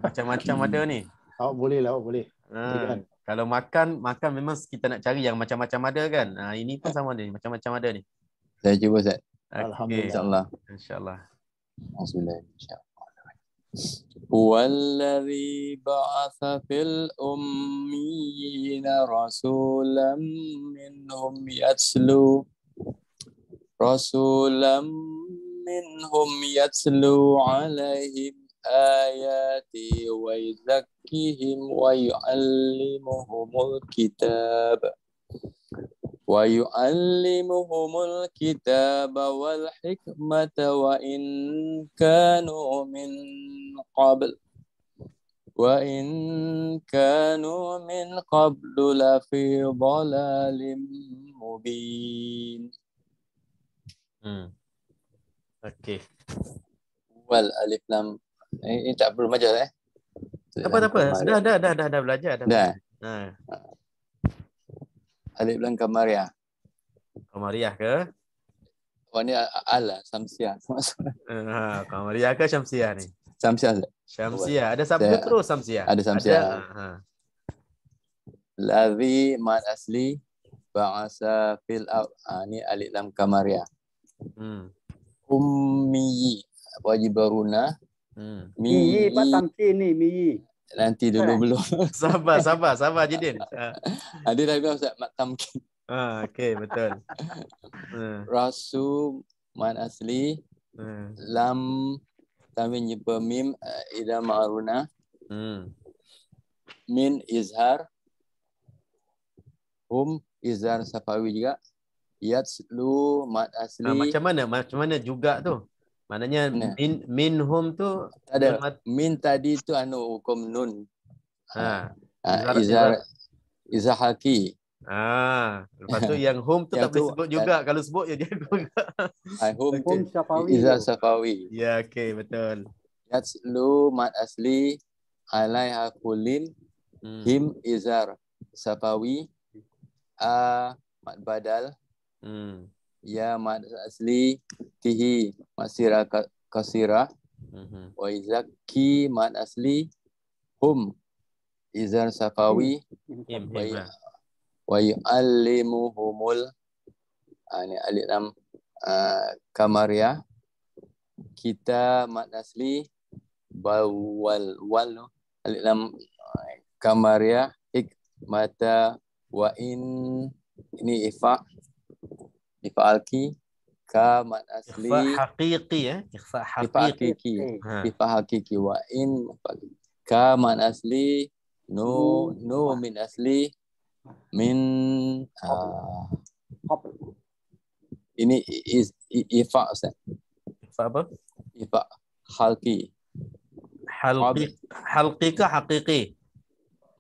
Macam-macam ada ni. Awak boleh lah, awak boleh. Kalau makan memang kita nak cari yang macam-macam ada kan. Ini pun sama ni, macam-macam ada ni. Saya cuba Ustaz. Alhamdulillah. InsyaAllah. InsyaAllah. Bismillahirrahmanirrahim. Walladzi ba'atha fil ummiyina rasulam minhum yatslu alaihim ayati wa yuzakkihim wa yu'allimuhumul kitaba wal hikmata wa in kanu min qablu la fi dhalalin mubin. Okey. Wal alif lam. Ini tak perlu baca Tak apa. Dah belajar dah. Alif lam Qamariyah. Qamariyah ke? Ni ala Samsiah. Qamariyah ke Syamsiah ni? Syamsiah. Ada sabda terus Syamsiah. Ada Syamsiah. Ladzi mad asli ba'asa fil ni alif lam Qamariyah. Ummi wajibaruna. Mi Pak Tamkin ni mi. Nanti dulu belum. Sabar Jidin. Ada dah bilang Ustaz mat tamkin. Okey betul. Rasu man asli lam tanwin jumpa mim idza ma'runa. Min izhar. Izhar safawi juga. Yatslu mat asli. Macam mana juga tu? Maknanya minhum tu ada min tadi tu hukum nun. Izhar haki. Lepas tu yang hum tu tak boleh sebut juga. Kalau sebut ya dia juga. Hum safawi. Izhar safawi. Ya okey betul. Yatslu mat asli alaiha kulim. Him izhar safawi. Mat badal. Ya mad asli tihi masira kasira. Wa izaki mad asli hum izar safawi. wa yu'allimuhumul ini alif lam kamariyah. Kita mad asli wal alif lam kamariyah mata wa in ini ifa alki ka mad asli Ikhfa haqiqi ya. Ikhfa haqiqi. ifa hakiki wa in ka mad asli no min asli min ini ifa Ustaz. Ikhfa apa? Ifa halqi. Halqi ke haqiqi?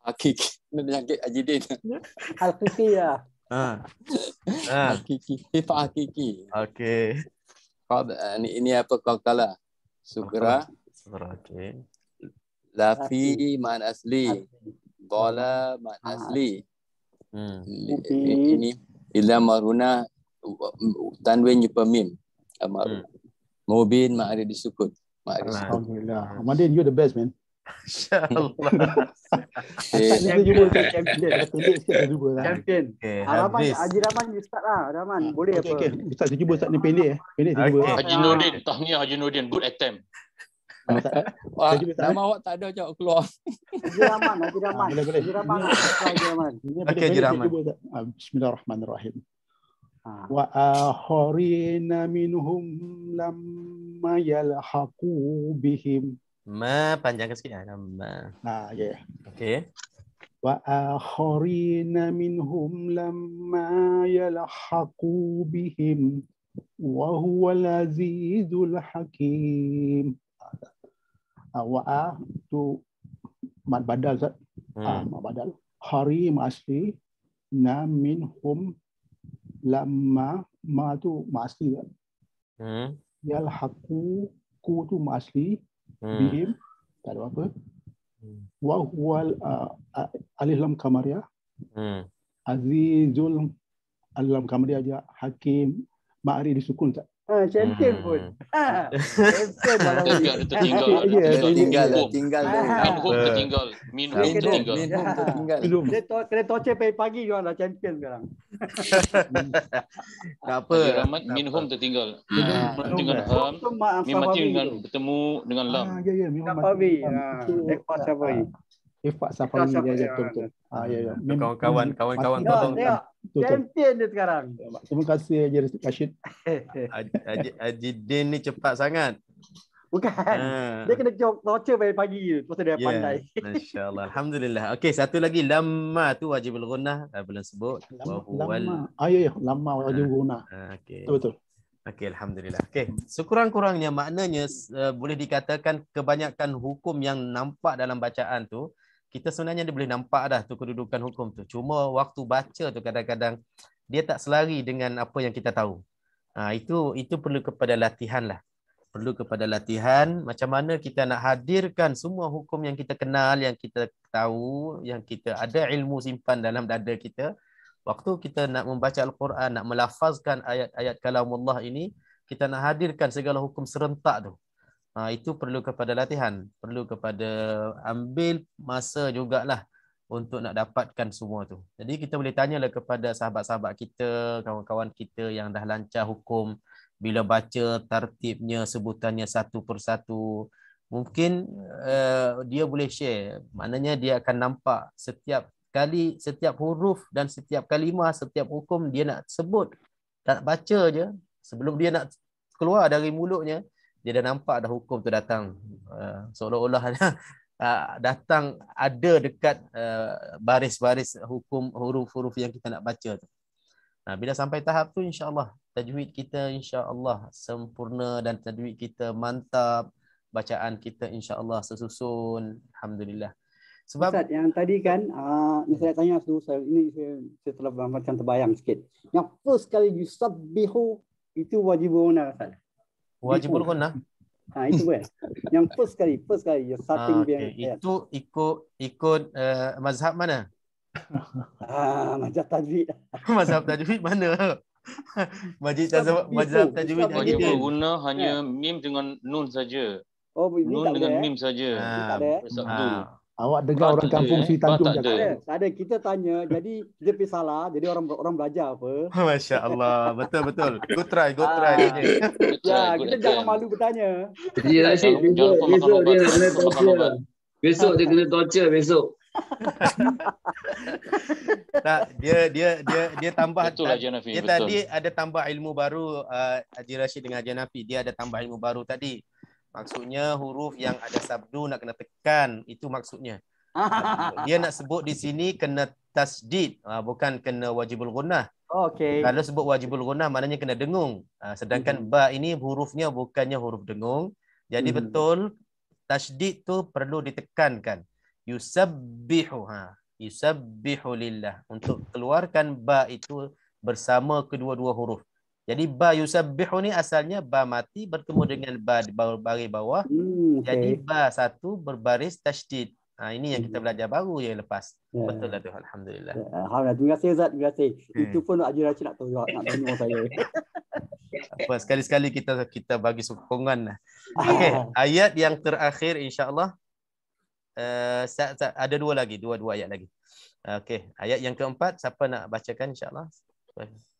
Hakiki. Nak jangkit Ajidin. Hakiki ya. Hakiki. Ifa hakiki. Okey. Ini apa qalqalah? Sukra. Okey. Lafi man asli. Dhala man asli. Ini ila maruna tanwin jumpa mim. Amaru. Mubin ma'ari disukun. Alhamdulillah. Ahmadin, you're the best, man. InsyaAllah. Champion. Rahman, Haji Rahman, Ustaz lah. Rahman, boleh apa? Okay. Ustaz, saya cuba Ustaz ni pendek. Pendek saya cuba. Haji Nordin, tahniah Haji Nordin, good attempt. Wah, nama awak tak ada jawab keluar. Haji Rahman. Haji Rahman. Okey, Haji Rahman. Bismillahirrahmanirrahim. Wa akharina minhum lamma yalhaqu bihim. Ma panjangkan sikit ya. Ma. Ya. Okey. Wa akharina minhum lamma yalhaqu bihim wa huwal azizul hakim. Wa tu mad badal Zat. Mad badal. Harim asli na minhum lamma ma tu masli kan. Yalhaqu ku tu masli bihim tak ada apa. Wa huwal alif lam kamariyah. Azizul alif lam kamariyah aja hakim ma'ari disukun tak. Champion pun. Champion tertinggal. Minhum tertinggal. Kena torture pagi jual dah champion sekarang. Tak apa. Minhum tertinggal. Dengan ham. Mim mati dengan bertemu dengan lam. Safawi. Ikhfa Safawi. Ikhfa Safawi dia betul. Ya. Kawan-kawan tolong. Champion dia sekarang. Terima kasih Haji Rashid. Haji Din ni cepat sangat. Bukan. Dia kena torture pagi tu. Terus dia pandai. Masya-Allah. Alhamdulillah. Okey, satu lagi lamma tu wajibul gunnah belum sebut. Lamma. Ya, lamma wajibul gunnah. Okey. Betul. Okey, alhamdulillah. Okey, sekurang-kurangnya maknanya boleh dikatakan kebanyakan hukum yang nampak dalam bacaan tu kita sebenarnya dia boleh nampak dah tu kedudukan hukum tu. Cuma waktu baca tu kadang-kadang dia tak selari dengan apa yang kita tahu. Itu perlu kepada latihan lah. Perlu kepada latihan macam mana kita nak hadirkan semua hukum yang kita kenal, yang kita tahu, yang kita ada ilmu simpan dalam dada kita. Waktu kita nak membaca Al-Quran, nak melafazkan ayat-ayat kalamullah ini, kita nak hadirkan segala hukum serentak tu. Itu perlu kepada latihan, perlu kepada ambil masa jugalah untuk nak dapatkan semua tu. Jadi kita boleh tanyalah kepada sahabat-sahabat kita, kawan-kawan kita yang dah lancar hukum, bila baca tartibnya, sebutannya satu persatu, mungkin dia boleh share. Maknanya dia akan nampak setiap kali, setiap huruf dan setiap kalimah, setiap hukum dia nak sebut, tak baca je, sebelum dia nak keluar dari mulutnya, dia dah nampak dah hukum tu datang. Seolah-olah datang ada dekat baris-baris hukum, huruf-huruf yang kita nak baca tu. Bila sampai tahap tu, insya-Allah tajwid kita insya-Allah sempurna dan tajwid kita mantap, bacaan kita insya-Allah sesusun. Alhamdulillah. Sebab Ustaz, yang tadi kan saya tanya ini saya telah macam terbayang sikit. Yang first kali yusabbihu itu wajibul gunnah Ustaz. Wajibul gunnah. Itu kan. Yang first kali starting ayat. Itu ikut mazhab mana? Mazhab tajwid. Mazhab tajwid mana? Mazhab tajwid wajibul gunnah hanya mim dengan nun saja. Nun dengan mim saja. Tak ada. Awak dengar orang tak ada, kampung Sri Ba Tanjung tak ada. cakap. Tak ada, kita tanya. Jadi kita pergi salah. Jadi orang belajar apa. Masya Allah, betul. Good try Ah, tanya. Good ya, try, good kita jangan attempt. malu bertanya. Jadi Rashid, Jangan lupa makan besok ubat. dia Jangan kena lupa makan torture. ubat. Besok dia kena torture besok. Tak, dia tambah. Betul Haji Hanafi, Dia betul. tadi ada tambah ilmu baru, Haji Rashid dengan Haji Hanafi. Dia ada tambah ilmu baru tadi. Maksudnya huruf yang ada sabdu nak kena tekan, itu maksudnya. Dia nak sebut di sini kena tasdid, bukan kena wajibul gunnah. Okey. Kalau sebut wajibul gunnah maknanya kena dengung. Sedangkan ba ini hurufnya bukannya huruf dengung. Jadi betul tasdid tu perlu ditekankan. Yusabbihu, yusabbihu lillah. Untuk keluarkan ba itu bersama kedua-dua huruf. Jadi ba yusabbihu ni asalnya ba mati bertemu dengan ba di baris bawah. Jadi ba satu berbaris tasydid. Ini yang kita belajar baru yang lepas. Betul lah tu, alhamdulillah. Alhamdulillah. Terima kasih Ustaz, terima kasih. Itu pun Haji Rashid nak tanya saya. Apa sekali-sekali kita bagi sokongan lah. Okey, ayat yang terakhir insya-Allah. Ada dua ayat lagi. Okey, ayat yang keempat siapa nak bacakan insya-Allah?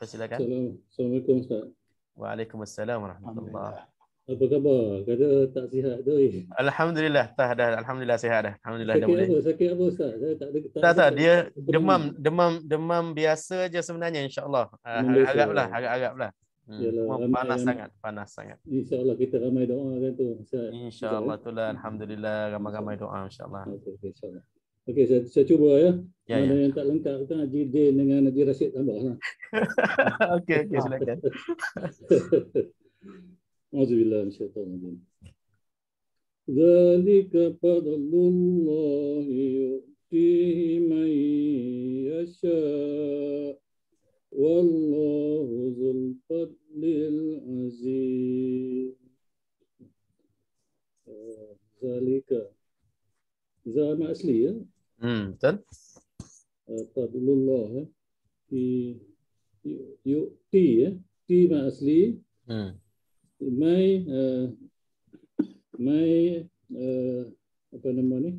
Persilakan. Assalamualaikum Ustaz. Waalaikumsalam warahmatullahi. Apa khabar? Kata tak sihat tu. Alhamdulillah, alhamdulillah sihat dah. Alhamdulillah dah boleh. Sakit apa Ustaz? Saya Tak, dia demam biasa je sebenarnya insya-Allah. Harap-haraplah. Panas sangat. Insya-Allah kita ramai doa kan tu. Insya-Allah itulah, alhamdulillah ramai-ramai doa insya-Allah. Insya-Allah. Okey, saya cuba ya. Ya. Mana yang tak lengkap kan Haji Din dengan Haji Rashid tambahlah. Okey, silakan. Auzubillahi minasyaitonir rajim. Dzalika fadlullahi yu'tihi man yasha. Wallahu dzul fadlil azim. Zalika. Zama asli ya. Betul. Fadlullah yu'ti ya. Ti ma asli. Mai apa nama ni?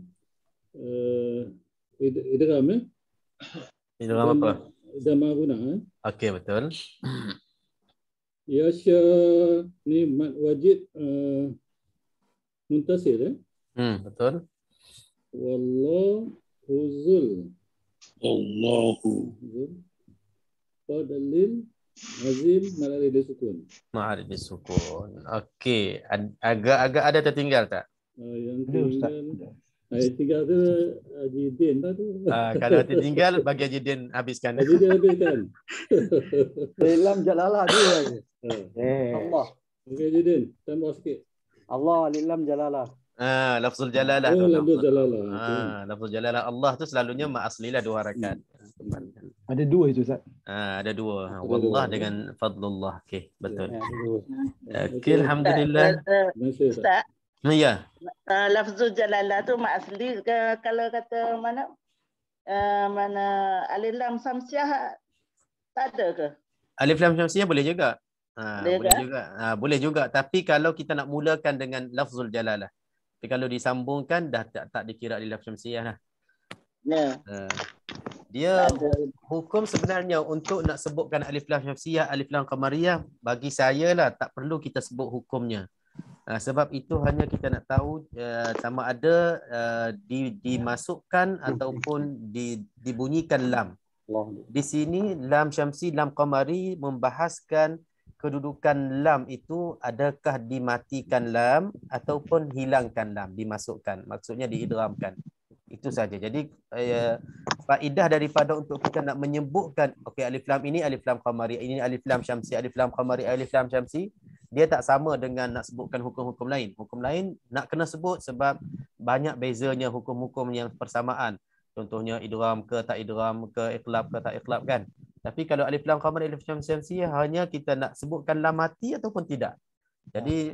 Idgham ya. Idgham apa? Dama guna. Okey, betul. Yasha ni mad wajid muntasir ya. Betul. Wallahu fadlil azim ma'arif disukun. Ma'arif disukun. Okey, agak ada tertinggal tak? Yang tinggal tu Haji Din lah tu. Kalau tertinggal bagi Haji Din habiskan. Haji Din habiskan. Dalam jalalah dia. Allah. Okey Haji Din, tambah sikit. Allah lilam jalalah. Lafzul jalalah. Lafzul jalalah. Lafzul jalalah Allah tu selalunya ma aslilah 2 harakat. Ada 2 itu Ustaz. Ada 2. Wallah dengan fadlullah. Okey, betul. Okey, alhamdulillah. Ustaz. Ya. Lafzul jalalah tu mak asli ke, kalau kata mana alif lam samsiah tak ada ke? Alif lam samsiah boleh juga. Boleh juga. Tapi kalau kita nak mulakan dengan lafzul jalalah. Tapi kalau disambungkan dah tak dikira alif lam samsiah lah. Ya. Dia hukum sebenarnya untuk nak sebutkan alif lam syamsiyah, alif lam qamariyah, bagi saya lah tak perlu kita sebut hukumnya. Sebab itu hanya kita nak tahu sama ada dimasukkan ataupun dibunyikan lam. Di sini lam syamsi, lam qamari membahaskan kedudukan lam itu, adakah dimatikan lam ataupun hilangkan lam, dimasukkan. Maksudnya diidghamkan. Itu saja. Jadi faedah daripada untuk kita nak menyebutkan okey alif lam ini alif lam qamari, ini alif lam syamsi, alif lam qamari, alif lam syamsi, dia tak sama dengan nak sebutkan hukum-hukum lain. Hukum lain nak kena sebut sebab banyak bezanya hukum-hukum yang persamaan. Contohnya idgham ke tak idgham ke, iqlab ke tak iqlab kan. Tapi kalau alif lam qamari, alif lam syamsi hanya kita nak sebutkan lam mati ataupun tidak. Jadi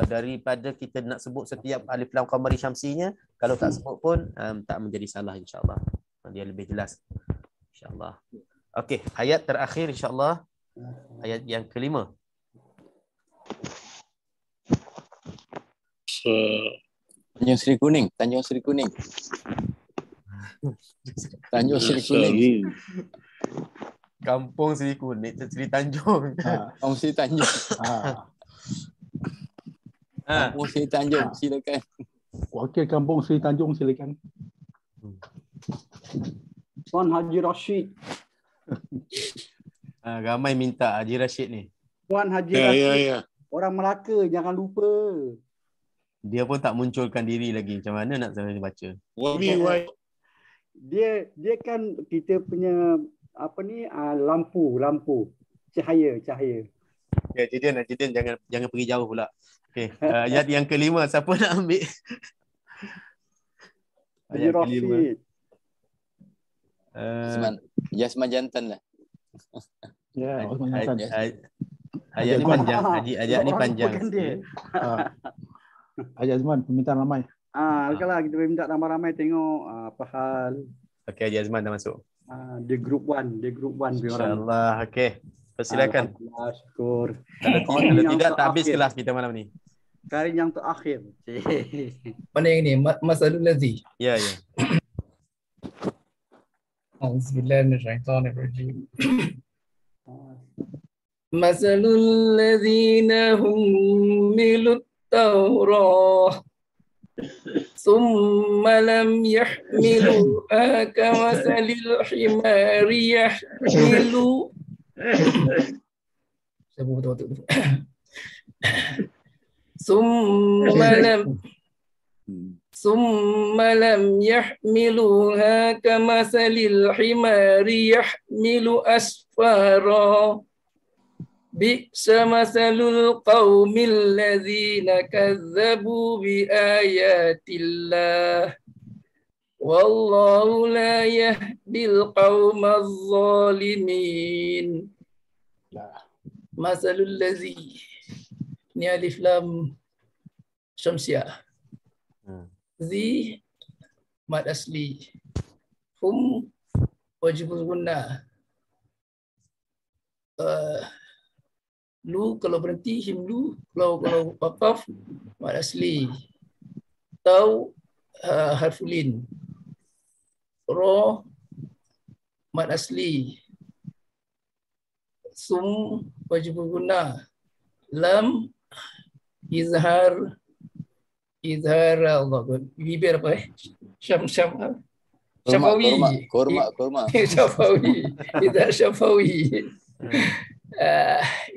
daripada kita nak sebut setiap alif lam qamari syamsinya, kalau tak sebut pun tak menjadi salah insya-Allah. Dia lebih jelas insya-Allah. Okey, ayat terakhir insya-Allah, ayat yang Tanjung Seri Kuning. Tanjung Seri Kuning. Tanjung Seri Kuning. Kampung Seri Kuning, Seri Tanjung. Kampung Seri Tanjung. Kampung Seri Tanjung, silakan. Wakil Kampung Seri Tanjung, silakan. Tuan Haji Rashid. Ramai minta Haji Rashid ni. Tuan Haji Rashid. Orang Melaka, jangan lupa. Dia pun tak munculkan diri lagi. Macam mana nak saya baca? Dia kan kita punya lampu cahaya. Ya, Jidan jangan pergi jauh pula. Okey, ayat yang kelima siapa nak ambil? Haji Rashid. Jasman jantan lah. Ya, Osman Jantan. Ayat ni panjang. Ayat ni panjang. Haji Azman, permintaan ramai. Kalau kita minta ramai-ramai tengok apa hal. Okey, Haji Azman dah masuk. Dia group 1 InsyaAllah. Okey. Persilakan. Syukur. Kalau tidak tak habis kelas kita malam ni. Kali yang terakhir. Mana yang ni? Masalul ladzi. Ya. Bismillahirrahmanirrahim. Masalul ladzina hummilut Taurah summa lam yahmiluha kamasalil himari yahmilu summa lam yahmiluha kamasalil himari yahmilu asfara bi'sa masalul qaumil ladzina kazzabu bi ayatillah wallahu la yahdil qaumaz zalimin. Masalul ladzi ni alif lam syamsiah. Zi mad asli. Hum wajibul gunnah. Lu kalau berhenti himlu, kalau waqaf mad asli. Tau harfulin. Ra mad asli. Sum wajibul gunnah. Lam izhar Allah. Bibir apa Syafawi. Kurma. Syafawi. Izhar Syafawi.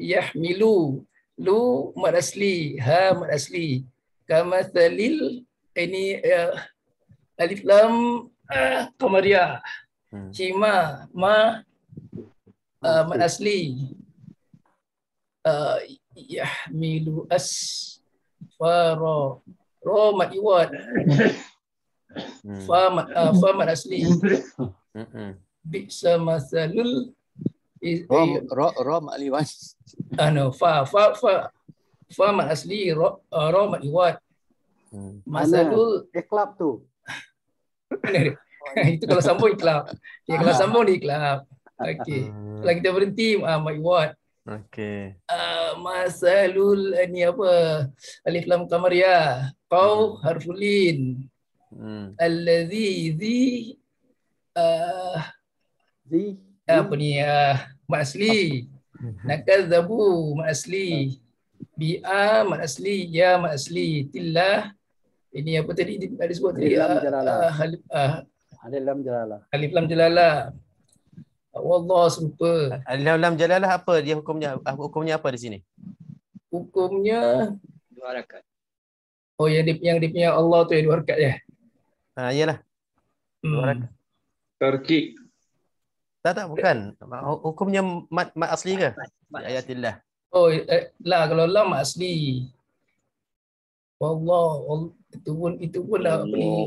Yahmilu lu mad asli, ha mad asli. Kamathalil ini alif lam qamariyah. Cima ma mad asli. Yahmilu asfara ra mad iwad. Fa mad asli. Bi'sa masalul Ra ma'liwan. Fa mad asli ra mad iwad. Masalul iklab tu. Itu kalau sambung iklab. Ya, kalau sambung di iklab. Okey. Kalau kita berhenti mad iwad. Okey. Masalul ni apa? Alif lam qamariyah. Qaw harfulin. Allazi apa ni mad asli. Nakazzabu mad asli. Bi'a mad asli, ya mad asli. Tillah ini apa tadi disebut tadi? Alif lam jalalah. Alif lam jalalah. Wallah serupa. Alif lam jalalah apa dia hukumnya? Hukumnya apa di sini? Hukumnya 2 harakat. Oh yang dia punya Allah tu yang 2 harakat je. Iyalah. 2 harakat. Tarkik. Tak bukan. Hukumnya mad asli ke? Ayatillah. Oh lah kalau lam asli. Wallah itu pun lah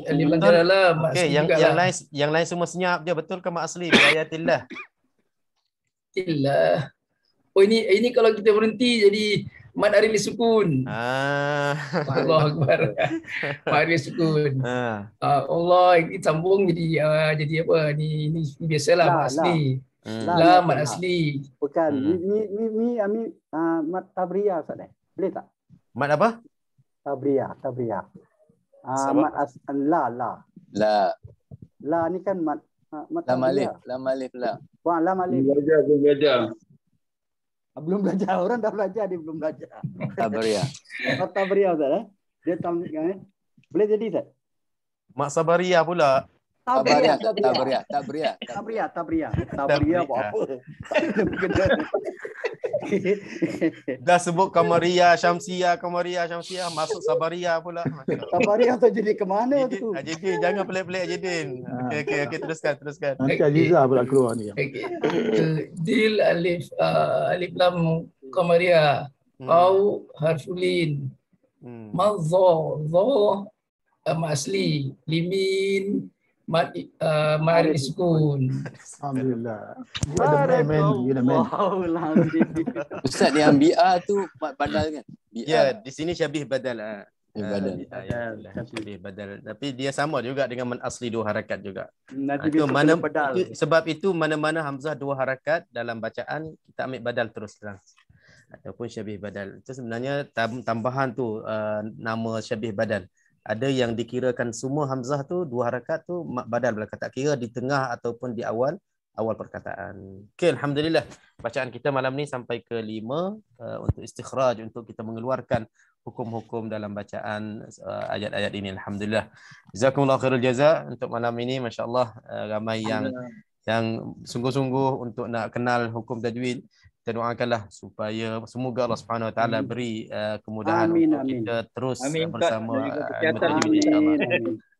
alif lam jalalah mad asli. Yang lain semua senyap je, betul ke mad asli? Ayatillah. Illah. Oh ini kalau kita berhenti jadi mad aril sukun. Allah Akbar. Mad aril sukun. Allah sambung jadi apa ni biasalah mad asli. La mad asli. Bukan. Mi mad tabriyah Ustaz. Boleh tak? Mad apa? Tabriyah. La. La ni kan mat Lam alif. Lam alif la. Buang lam alif. Belum belajar. Belum belajar. Orang dah belajar, dia belum belajar. Tabriah. Tabriah Ustaz. Dia boleh jadi Ustaz? Mak Sabaria pula. Tabriah. Buat apa? Dah sebut Kamaria, Syamsia, masuk Sabaria pula. Sabaria tu jadi ke mana tu? Ajedin, jangan pelik-pelik Ajedin. Okey, teruskan. Nanti Aziza pula keluar ni. Dil alif lam Kamaria. Au harfulin. Madza, asli, limin, mari sukun. Alhamdulillah. You ada main. Ustaz, yang bi'a tu mat badal kan? Ya, di sini syabih badal. Badal. Badal. Tapi dia sama juga dengan man asli dua harakat juga. Sebab itu mana-mana hamzah dua harakat dalam bacaan kita ambil badal terus terang. Ataupun syabih badal. Itu sebenarnya tambahan tu nama syabih badal. Ada yang dikirakan semua hamzah tu dua harakat tu badal belaka, tak kira di tengah ataupun di awal perkataan. Okey, alhamdulillah. Bacaan kita malam ni sampai ke 5 untuk istikhraj, untuk kita mengeluarkan hukum-hukum dalam bacaan ayat-ayat ini. Alhamdulillah. Jazakumullah khairul jaza untuk malam ini, masya-Allah ramai yang sungguh-sungguh untuk nak kenal hukum tajwid. Kita doakanlah supaya semoga Allah Subhanahu Wa Taala beri kemudahan untuk kita terus bersama insya-Allah.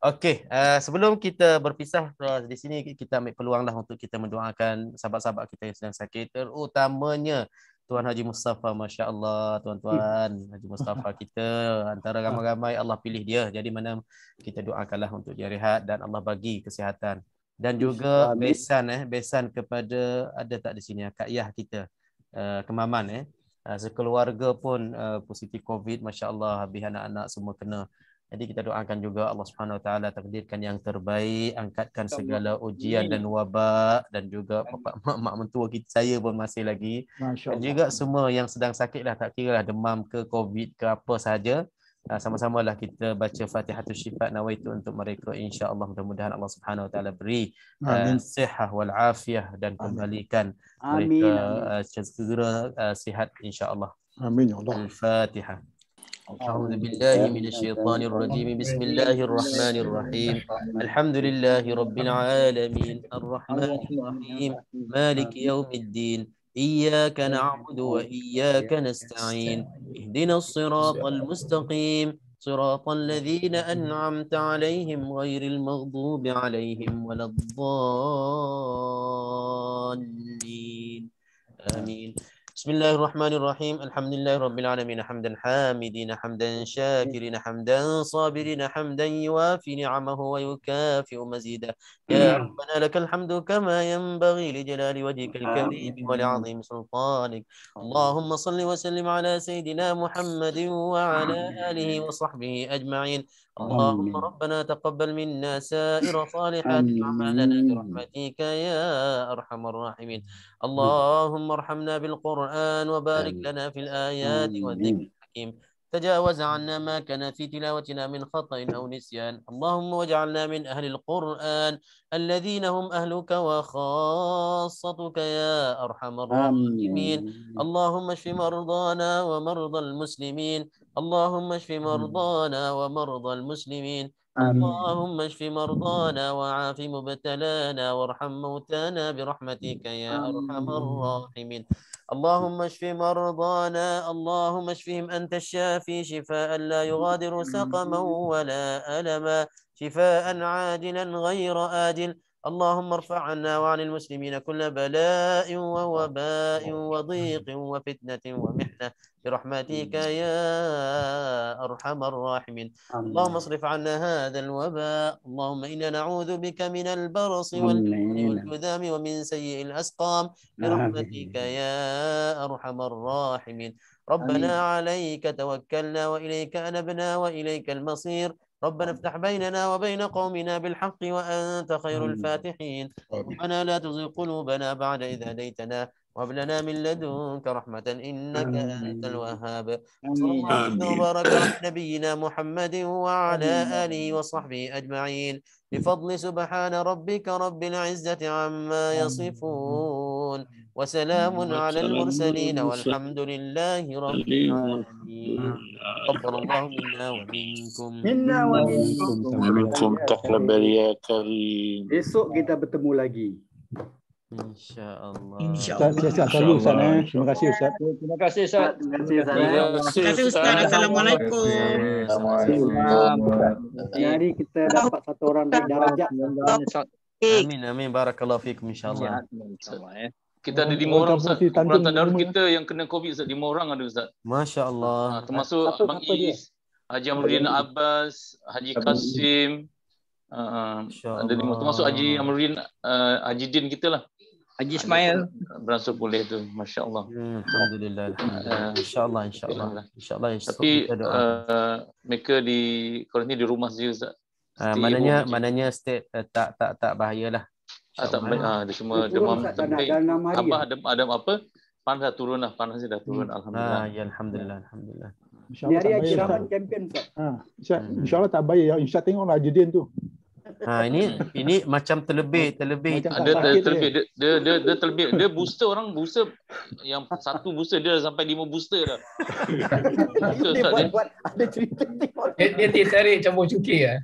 Okey, sebelum kita berpisah di sini, kita ambil peluanglah untuk kita mendoakan sahabat-sahabat kita yang sedang sakit, terutamanya Tuan Haji Mustafa, masya-Allah, tuan-tuan Haji Mustafa kita antara ramai-ramai Allah pilih dia. Jadi mana kita doakanlah untuk dia rehat dan Allah bagi kesihatan. Dan juga besan kepada, ada tak di sini Kak Yah kita, Kemaman sekeluarga pun positif COVID, masya-Allah, habis anak-anak semua kena. Jadi kita doakan juga Allah Subhanahu Wa Taala takdirkan yang terbaik, angkatkan segala ujian dan wabak, dan juga mak mentua kita, saya pun masih lagi, dan juga semua yang sedang sakitlah, tak kira lah demam ke COVID ke apa sahaja. Sama-samalah kita baca Fatihatul Syifat nawaitu untuk mereka, insya-Allah. Mudah-mudahan Allah Subhanahu Wa Taala beri sihat wal afiah dan kembalikan mereka segera sihat, insya-Allah. Amin ya Allah. Al-Fatihah. أعوذ بالله من الشيطان الرجيم بسم الله الرحمن الرحيم الحمد لله رب العالمين الرحمن الرحيم مالك يوم الدين إياك نعبد وإياك نستعين اهدنا الصراط المستقيم صراط الذين أنعمت عليهم غير المغضوب عليهم ولا الضالين آمين. بسم الله الرحمن الرحيم الحمد لله رب العالمين حمدا حامدين حمدا شاكرين حمدا صابرين حمدا يوافي نعمه ويكافئ مزيدا يا ربنا لك الحمد كما ينبغي لجلال وجهك الكريم ولعظيم سلطانك اللهم صل وسلم على سيدنا محمد وعلى آله وصحبه أجمعين اللهم ربنا تقبل منا سائر صالحات أعمالنا برحمتك يا أرحم الراحمين اللهم ارحمنا بالقرآن وبارك لنا في الآيات والذكر الحكيم تجاوز عنا ما كان في تلاوتنا من خطأ أو نسيان اللهم واجعلنا من أهل القرآن الذين هم أهلك وخاصتك يا أرحم الراحمين اللهم اشف مرضانا ومرضى المسلمين اللهم اشف مرضانا ومرضى المسلمين اللهم اشف مرضانا وعاف مبتلانا وارحم موتانا برحمتك يا أرحم الراحمين اللهم اشف مرضانا اللهم اشفهم أنت الشافي شفاء لا يغادر سقما ولا ألما شفاء عاجلا غير آجل اللهم ارفع عنا وعن المسلمين كل بلاء ووباء وضيق وفتنة ومحنة برحمتك يا أرحم الراحمين اللهم اصرف عنا هذا الوباء اللهم إنا نعوذ بك من البرص والجنون والجذام ومن سيء الأسقام برحمتك يا أرحم الراحمين ربنا عليك توكلنا وإليك أنبنا وإليك المصير ربنا افتح بيننا وبين قومنا بالحق وأنت خير الفاتحين ربنا لا تزغ قلوبنا بعد إذ هديتنا وهب لنا من لدنك رحمة إنك أنت الوهاب. صلى الله وبارك على نبينا محمد وعلى آله وصحبه أجمعين بفضل سبحان ربك رب العزة عما يصفون وسلام على المرسلين والحمد لله رب العالمين. تقبل الله منا ومنكم. ومنكم تقبل يا كريم. Besok kita bertemu lagi. InsyaAllah. Siap-siap selalu Ustaz. Terima kasih Ustaz. Terima kasih Ustaz. Terima kasih Ustaz. Assalamualaikum. Hari kita dapat satu orang naik darajat. Amin amin barakallahu fikum insyaallah. Kita ada 5 orang Ustaz. Orang tadarus kita yang kena COVID Ustaz, 5 orang ada Ustaz. Masya-Allah. Termasuk Abang Is, Haji Amruddin Abbas, Haji Kasim, ada 5, termasuk Haji Amruddin, Haji Din kita lah. Haji Ismail beransur boleh tu, masya-Allah. Alhamdulillah. Insya-Allah insya-Allah. Tapi mereka di kuarantin di rumah saja Ustaz. Maknanya state tak bahayalah. Tak baik. Dia cuma demam tapi Abah ada apa? Panas dah turun lah, panasnya dah turun alhamdulillah. Ya alhamdulillah. Ini hari Haji Rahman champion Ustaz. InsyaAllah tak bayar. Ustaz tengoklah Haji Din tu. Ini macam terlebih. Ada terlebih. Dia terlebih. Dia booster yang satu booster dia dah sampai 5 booster dah. Dia buat ada cerita. Dia tarik campur cuki ah.